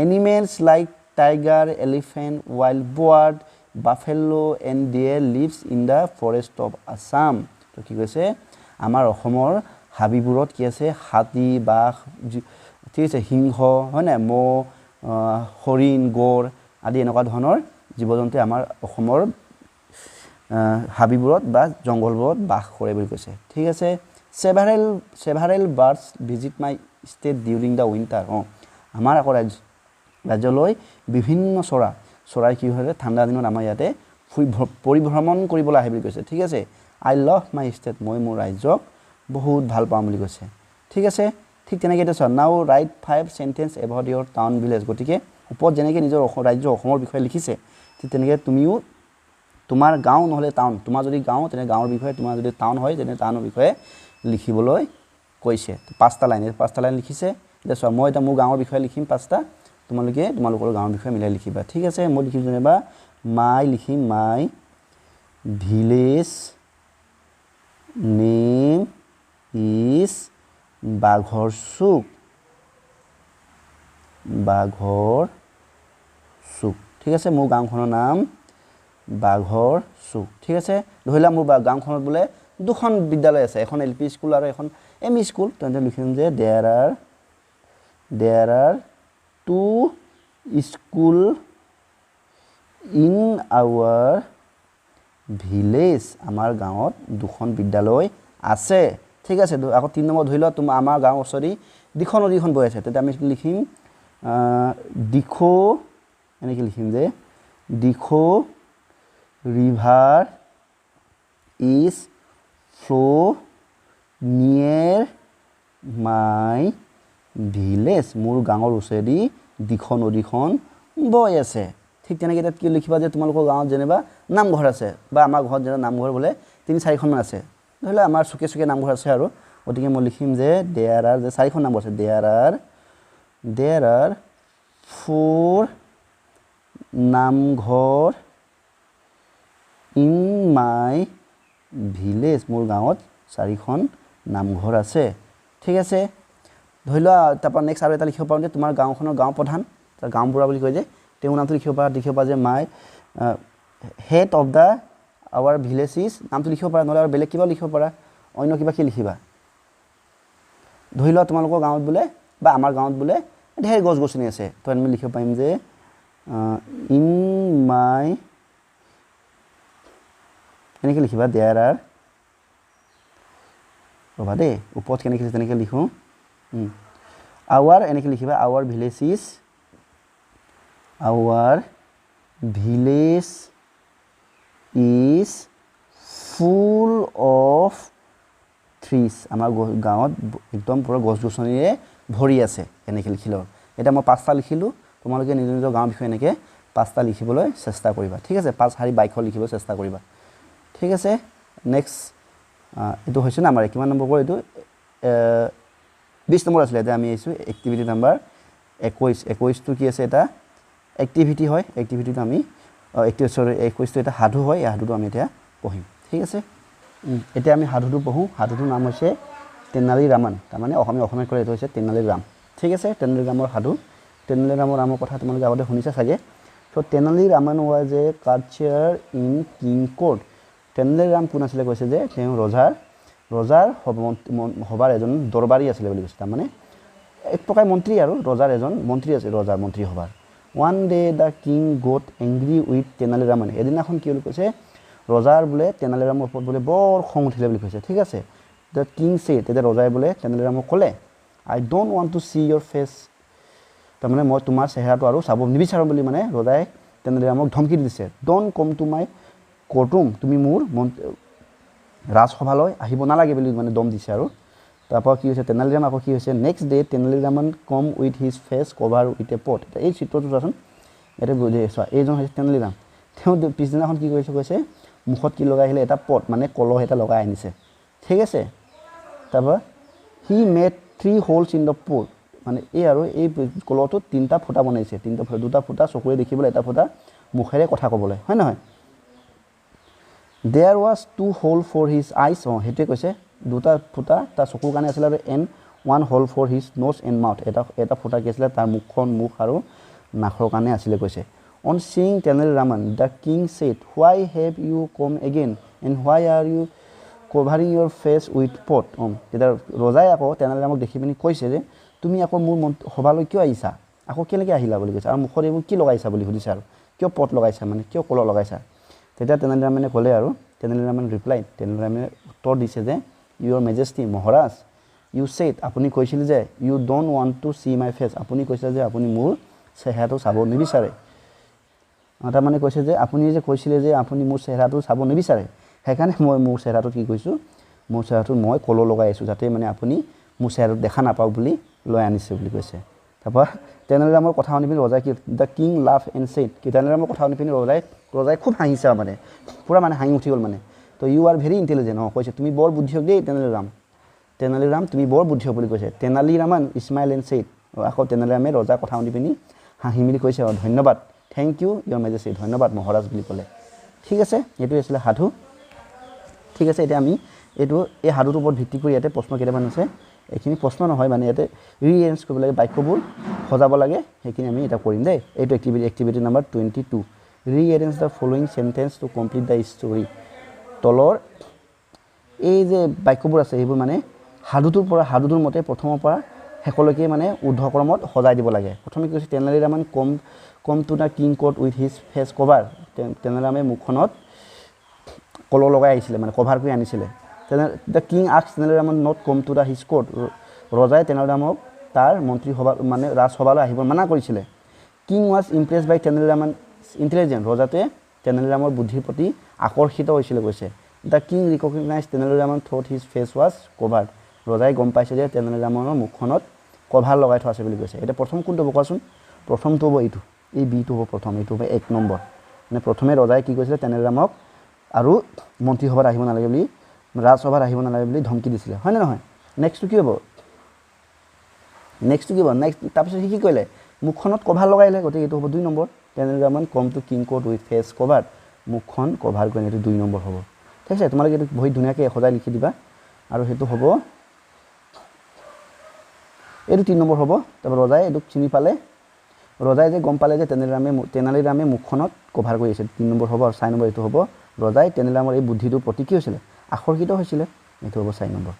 animals like tiger elephant wild bird buffalo and deer lives in the forest of Assam তো কি কৈছে আমাৰ অসমৰ হাবিবোৰত কি আছে হাতী বাঘ ঠিক আছে সিংহ হয় নাই মহ হৰিণ গড় আদি এনেকুৱা ধৰণৰ জীৱ জন্তু আমাৰ অসমৰ হাবিবোৰত বা জংঘলবোৰত বাস কৰে বুলি কৈছে ঠিক আছে several birds visit my state during the winter আমাৰ আকৌ ৰাজ্যলৈ বিভিন্ন চৰাই কি হয় ঠাণ্ডা দিনত আমাৰ ইয়াতে পৰিভ্ৰমণ কৰিবলৈ আহে বুলি কৈছে ঠিক আছে আই লাভ মাই ষ্টেট মই মোৰ ৰাজ্যক বহুত ভাল পাওঁ বুলি কৈছে ঠিক আছে ঠিক তেনেকৈ এতিয়া চোৱা now right 5 sentence about your town village গতিকে ওপৰত যেনেকৈ নিজৰ ৰাজ্য অসমৰ বিষয়ে লিখিছে ঠিক তেনেকৈ তুমিও তোমাৰ গাঁও নহ'লে টাউন তোমাৰ যদি গাঁও তেনে গাঁৱৰ বিষয়ে তোমাৰ যদি টাউন হয় তেনে টাউনৰ বিষয়ে লিখিবলৈ কৈছে 5টা লাইন লিখিছে এতিয়া চোৱা মই এতিয়া মোৰ গাঁৱৰ বিষয়ে লিখিম 5টা তোমালোকৰ গাঁৱৰ বিষয়ে মিলাই লিখিবা ঠিক আছে মই লিখিম যেনিবা মাই ভিলেজ নেম ইজ বাঘৰ চুক ঠিক আছে মোৰ গাঁওখনৰ নাম বাঘৰ চুক ঠিক আছে ধৰি লোৱা মোৰ গাঁওখনত বোলে দুখন বিদ্যালয় আছে এখন এল পি স্কুল আৰু এখন এম ই স্কুল তেন্তে লিখিম যে there are 2 school in our village আমাৰ গাঁৱত দুখন বিদ্যালয় আছে ঠিক আছে আকৌ 3 নম্বৰ ধৰি লোৱা আমাৰ গাঁৱৰ ওচৰতে দিখৌ নদীখন বৈ আছে তেতিয়া আমি লিখিম এনেকৈ লিখিম যে দিখৌ ৰিভাৰ ইজ ফ্ল' নিয়েৰ মাই ভিলেজ মোৰ গাঁৱৰ ওচৰেদি দিখৌ নদীখন বৈ আছে ঠিক তেনেকৈ তাত কি লিখিবা যে তোমালোকৰ গাঁৱত যেনিবা নামঘৰ আছে বা আমাৰ ঘৰত যেনিবা নামঘৰ বোলে 3-4খনমান আছে ধৰি লোৱা আমাৰ চুকে নামঘৰ আছে আৰু গতিকে মই লিখিম যে দেয়াৰ আৰ যে 4খন নামঘৰ আছে there are 4 namghar in my village মোৰ গাঁৱত 4খন নামঘৰ আছে ঠিক আছে ধৰি লোৱা তাৰপৰা নেক্সট আৰু এটা লিখিব পাৰোঁ যে তোমাৰ গাঁওখনৰ গাঁও প্ৰধান তাৰ গাঁওবুঢ়া বুলি কয় যে তেওঁৰ নামটো লিখিব পাৰা যে my head of the our village is নামটো লিখিব পাৰা নহ'লে আৰু বেলেগ কিবা লিখিব পাৰা অন্য কিবা কি লিখিবা ধৰি লোৱা তোমালোকৰ গাঁৱত বোলে বা আমাৰ গাঁৱত বোলে ঢেৰ গছ গছনি আছে তো আমি লিখিব পাৰিম যে ইন মাই এনেকৈ লিখিবা দেয়াৰ আৰ ৰ'বা দেই ওপৰত কেনেকৈ তেনেকৈ লিখোঁ আৱাৰ এনেকৈ লিখিবা our village is full of trees আমাৰ গাঁৱত একদম পুৰা গছ গছনিৰে ভৰি আছে এনেকৈ লিখিলোঁ এতিয়া মই 5টা লিখিলোঁ তোমালোকে নিজৰ গাঁৱৰ বিষয়ে এনেকৈ 5টা লিখিবলৈ চেষ্টা কৰিবা ঠিক আছে 5 শাৰী বাক্য লিখিবলৈ চেষ্টা কৰিবা ঠিক আছে নেক্সট এটো হৈছে না আমাৰ কিমান নম্বৰ এইটো 20 নম্বৰ আছিল এতিয়া আমি আইছো এক্টিভিটি নাম্বাৰ 21 টো কি আছে এটা এক্টিভিটি হয় এক্টিভিটিটো আমি সৰি 21 টো এটা সাধু হয় এই সাধুটো আমি এতিয়া পঢ়িম ঠিক আছে এতিয়া আমি সাধুটো পঢ়ো সাধুটোৰ নাম হৈছে তেনালী ৰামান তাৰ মানে অসমীয়া কৰে এইটো হৈছে তেনালী ৰাম ঠিক আছে তেনালী ৰামৰ সাধু তেনালী ৰামৰ কথা তোমালোকে আগতে শুনিছা সাগে so Tenali Raman was a courtier in king court Tenali Ram কোন আছিল কৈছে যে তেওঁ ৰজাৰ হবাৰ এজন দৰবাৰী আছিল বুলি কৈছে তাৰ মানে এক প্ৰকাৰ মন্ত্ৰী আৰু ৰজাৰ এজন মন্ত্ৰী আছে ৰজাৰ মন্ত্ৰী হবাৰ one day the king got angry with Tenali Raman এদিনাখন কি হ'ল কৈছে ৰজাৰ বুলে তেনালী ৰামৰ ওপৰত বুলে বৰ খং উঠিলে বুলি কৈছে ঠিক আছে the king said তেতিয়া ৰজাই বুলে তেনালী ৰামক ক'লে I don't want to see your face তাৰ মানে মই তোমাৰ চেহেৰাটো আৰু চাব নিবিচাৰো বুলি মানে ৰজাই তেনালী ৰামক ধমকি দিছে don't come to my courtroom তুমি মোৰ ৰাজসভালৈ আহিব নালাগে বুলি মানে দম দিছে আৰু তাৰপৰ কি হৈছে তেনালী ৰাম আকৌ কি হৈছে next day Tenali Raman come with his face cover with a pot এই চিত্ৰটো চাচোন এটা বুজি আছো এইজন হৈছে তেনালী ৰাম তেওঁ পিছদিনাখন কি কৰিছে কৈছে মুখত কি লগাই আহিলে এটা পট মানে কলহ এটা লগাই আনিছে ঠিক আছে তারপর he made 3 holes in the pot মানে এই আৰু এই কলহটো তিনটা ফুটা বনাইছে দুটা ফুটা চকুৰে দেখিবলৈ এটা ফুটা মুখেৰে কথা ক'বলৈ হয় নহয় there was 2 hole for his eyes হেতে কৈছে দুটা ফুটা তা চকুৰ কাৰণে আছিল আৰু and 1 hole for his nose and mouth এটা ফুটা কি আছিল তাৰ মুখ আৰু নাকৰ কাৰণে আছিল কৈছে on seeing Tenali Raman the king said why have you come again and why are you covering your face with pot তেতিয়া ৰজাই আকৌ তেনালী ৰামক দেখি পিনি কৈছে যে তুমি আকৌ মোৰ সভালৈ কিয় আহিছা আকৌ কেনেকৈ আহিলা বুলি কৈছে আৰু মুখত এইবোৰ কি লগাইছা বুলি সুধিছে আৰু কিয় পট লগাইছা মানে কিয় কলহ লগাইছা তেতিয়া তেনালী ৰামানে ক'লে আৰু তেনালী ৰামানে ৰিপ্লাই তেনালী ৰামানে উত্তৰ দিছে যে your majesty Maharaj you said আপুনি কৈছিল যে you don't want to see my face আপুনি কৈছে যে আপুনি মোৰ চেহেৰাটো চাব নিবিচাৰে তাৰ মানে কৈছে যে আপুনি যে কৈছিল যে আপুনি মোৰ চেহেৰাটো চাব নিবিচাৰে হেকাৰণে মই মোৰ চেহেৰাটো কি কৈছো মোৰ চেহেৰাটো মই কলহ লগাই আছো যাতে মানে আপুনি মোৰ চেহেৰাটো দেখা নাপাও বুলি লৈ আনিছে বুলি কৈছে তাপা তেনালী ৰামৰ কথা শুনি পিনি ৰজাই কি the king laughed and said কি তেনালী ৰামৰ কথা শুনি পিনি ৰজাই খুব হাঁহিছে মানে পুৰা মানে হাঁহি উঠি গল মানে তো ইউ আৰ ভেৰি ইন্টেলিজেন্ট কৈছে তুমি বৰ বুদ্ধিয়ক দেই তেনালী ৰাম তুমি বৰ বুদ্ধিয়ক বুলি কৈছে Tenali Raman smile and shed আকৌ তেনালী ৰামে ৰজা কথা শুনি পিনি হাঁহি মিলি কৈছে ধন্যবাদ থ্যাংক ইউ ইয়ৰ মেজেষ্টি ধন্যবাদ মহাৰাজ বুলি ক'লে ঠিক আছে এটো আছিল সাধু ঠিক আছে এতিয়া আমি এটো এই সাধুৰ ওপৰত ভিত্তি কৰি ইয়াতে প্ৰশ্ন কেইটামান আছে এইখিনি প্ৰশ্ন নহয় মানে ইয়াতে ৰিএৰেঞ্জ কৰিব লাগে বাক্যবোৰ সজাব লাগে সেইখিনি আমি এটা কৰিম দেই এইটো activity number 22 rearrange the following sentence to complete the story তলৰ এই যে বাক্যবোৰ আছে এইবোৰ মানে সাধুটোৰ মতে প্ৰথমৰ পৰা শেষলৈকে মানে ঊৰ্ধ্বক্ৰমত সজাই দিব লাগে প্ৰথমে কৈছে Tenali Raman come to the king court with his face cover Tenali ৰামে মুখখনত কলহ লগাই আহিছিলে মানে কভাৰ কৰি আনিছিলে the king asked Tenali Raman not come to the his court ৰজাই তেনালী ৰামক তাৰ মন্ত্ৰীসভা মানে ৰাজসভালৈ আহিব মানা কৰিছিলে king was impressed by Tenali Raman intelligent ৰজাটোৱে তেনালী ৰামৰ বুদ্ধিৰ প্ৰতি আকৰ্ষিত হৈছিল কৈছে the king recognize Tenali Raman thought his face was covered ৰজাই গম পাইছে যে তেনালী ৰামৰ মুখখনত কভাৰ লগাই থোৱা আছে বুলি কৈছে এটা প্ৰথম কোনটো হ'ব কোৱাচোন প্ৰথমটো হ'ব এইটো এই বিটো হ'ব প্ৰথম এইটো হ'ব 1 নম্বৰ মানে প্ৰথমে ৰজাই কি কৈছিলে তেনালী ৰামক আৰু মন্ত্ৰীসভাত আহিব নালাগে বুলি ৰাজসভাত আহিব নালাগে বুলি ধমকি দিছিলে হয় না নহয় নেক্সট কি হ'ব নেক্সট তাৰপিছত কি কৈলে মুখখনত কভাৰ লগাইলে গতিকে এইটো হ'ব 2 নম্বৰ Tenali Raman come to king court with face cover মুখখন কভাৰ কৰি এইটো 2 নম্বৰ হ'ব ঠিক আছে তোমালোকে এইটো বহুত ধুনীয়াকৈ সজাই লিখি দিবা আৰু হেতু হ'ব এইটো 3 নম্বৰ হ'ব তাৰ ৰজাই এইটো চিনি পালে ৰজাই যে গম পালে যে তেনালী ৰামে মুখখনত কভাৰ কৰি আছে 3 নম্বৰ হ'ব আৰু 4 নম্বৰ এইটো হ'ব ৰজাই তেনালী ৰামৰ এই বুদ্ধিটোৰ প্ৰতি কি হৈছিল আকৰ্ষিত হৈছিল এইটো হ'ব 4 নম্বৰ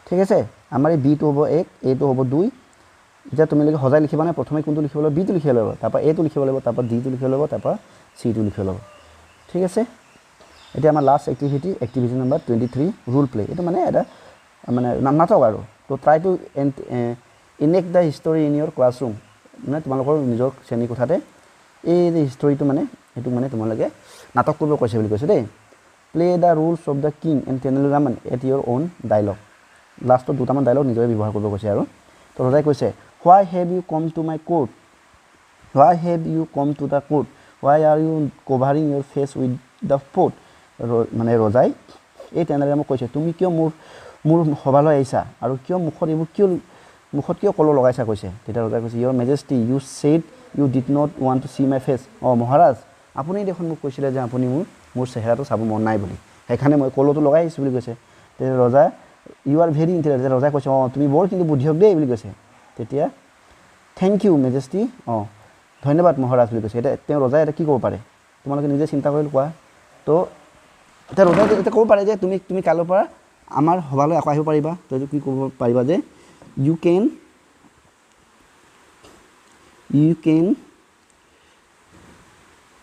ঠিক আছে আমাৰ এই বিটো হ'ব 1 এইটো হ'ব 2 এতিয়া তুমি সজাই লিখিবা না প্ৰথমে কোনটো লিখিব লাগিব বিটো লিখিব লাগিব তাৰপা এটো লিখিব লাগিব তাৰপা ডিটো লিখিব লাগিব তাৰপা সিটো লিখিব লাগিব ঠিক আছে এতিয়া আমাৰ last activity number 23 role play এইটো মানে এটা মানে নাটক আৰু তো try to enact the history in your classroom মানে তোমালোকৰ নিজৰ শ্ৰেণী কোঠাতে এই যে হিষ্টৰীটো মানে এটো মানে তোমালোকে নাটক কৰিব কৈছে বুলি কৈছে দেই play the roles of the king and Tenali Raman at your own dialogue লাষ্টত দুটামান ডায়লগ নিজৰে ব্যৱহাৰ কৰিব কৈছে আৰু তো ৰজাই কৈছে why have you come to my court why have you come to the court why are you covering your face with the foot মানে ৰজাই এই তেনেদৰে মোক কৈছে তুমি কিয় মোৰ সভালৈ আহিছা আৰু কিয় মুখত কিয় কলহ লগাইছা কৈছে তেতিয়া ৰজাই কৈছে your majesty you said you did not want to see my face মহাৰাজ আপুনি দেখোন মোক কৈছিলে যে আপুনি মোৰ চেহেৰাটো চাব মন নাই বুলি সেইখানে মই কলহটো লগাই আহিছোঁ বুলি কৈছে তেতিয়া ৰজা you are very intelligent ৰজাই কৈছে তুমি বৰ কিন্তু বুদ্ধিয়ক দেই বুলি কৈছে তেতিয়া thank you majesty ধন্যবাদ মহাৰাজ বুলি কৈছে এটা তেওঁ ৰজাই এটা কি ক'ব পাৰে তোমালোকে নিজে চিন্তা কৰি কোৱা তো এটা ৰজাই এটা ক'ব পাৰে যে তুমি কালৰ পৰা আমাৰ সভালৈ আকৌ আহিব পাৰিবা তো কি ক'ব পাৰিবা যে you can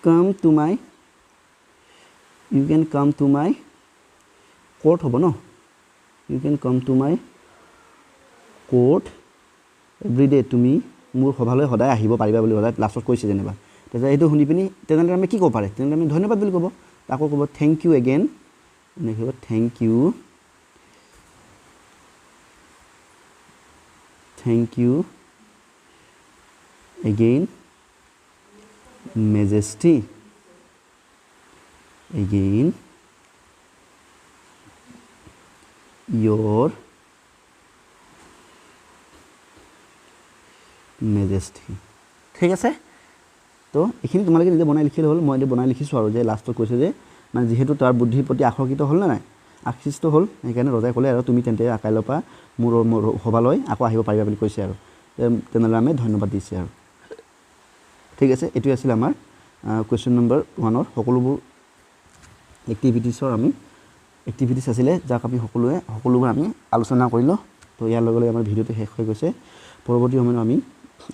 come to my court হ'ব ন you can come to my court every day তুমি মোৰ সভালৈ সদায় আহিব পাৰিবা বুলি ৰজাই লাষ্টত কৈছে যেনিবা তেতিয়া এইটো শুনি পিনি তেনেহ'লে আমি কি ক'ব পাৰে তেনেহ'লে আমি ধন্যবাদ বুলি ক'ব আকৌ ক'ব thank you again এনেকৈ thank you again majesty again your majesty ঠিক আছে তো এইখিনি তোমালোকে নিজে বনাই লিখিলে হ'ল মই এতিয়া বনাই লিখিছোঁ আৰু যে লাষ্টত কৈছে যে মানে যিহেতু তাৰ বুদ্ধিৰ প্ৰতি আকৰ্ষিত হ'ল নে নাই আকৃষ্ট হ'ল সেইকাৰণে ৰজাই ক'লে আৰু তুমি তেন্তে কাইলৈৰ পৰা মোৰ সভালৈ আকৌ আহিব পাৰিবা বুলি কৈছে আৰু তেনেহ'লে আমি ধন্যবাদ দিছে আৰু ঠিক আছে এইটোৱে আছিল আমাৰ কুৱেশ্যন নম্বৰ 1 সকলোবোৰ এক্টিভিটিছৰ আমি এক্টিভিটিছ আছিলে যাক আমি সকলোবোৰ আমি আলোচনা কৰিলোঁ তো ইয়াৰ লগে লগে আমাৰ ভিডিঅ'টো শেষ হৈ গৈছে পৰৱৰ্তী সময়ত আমি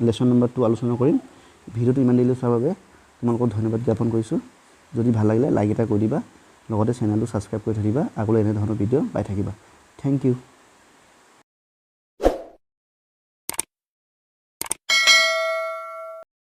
লেচন নম্বৰ 2 আলোচনা কৰিম ভিডিঅ'টো ইমান দেৰিলৈ চোৱাৰ বাবে তোমালোকক ধন্যবাদ জ্ঞাপন কৰিছোঁ যদি ভাল লাগিলে লাইক এটা কৰি দিবা লগতে চেনেলটো ছাবস্ক্ৰাইব কৰি থাকিবা আগলৈ এনে ধৰণৰ ভিডিঅ' পাই থাকিবা থেংক ইউ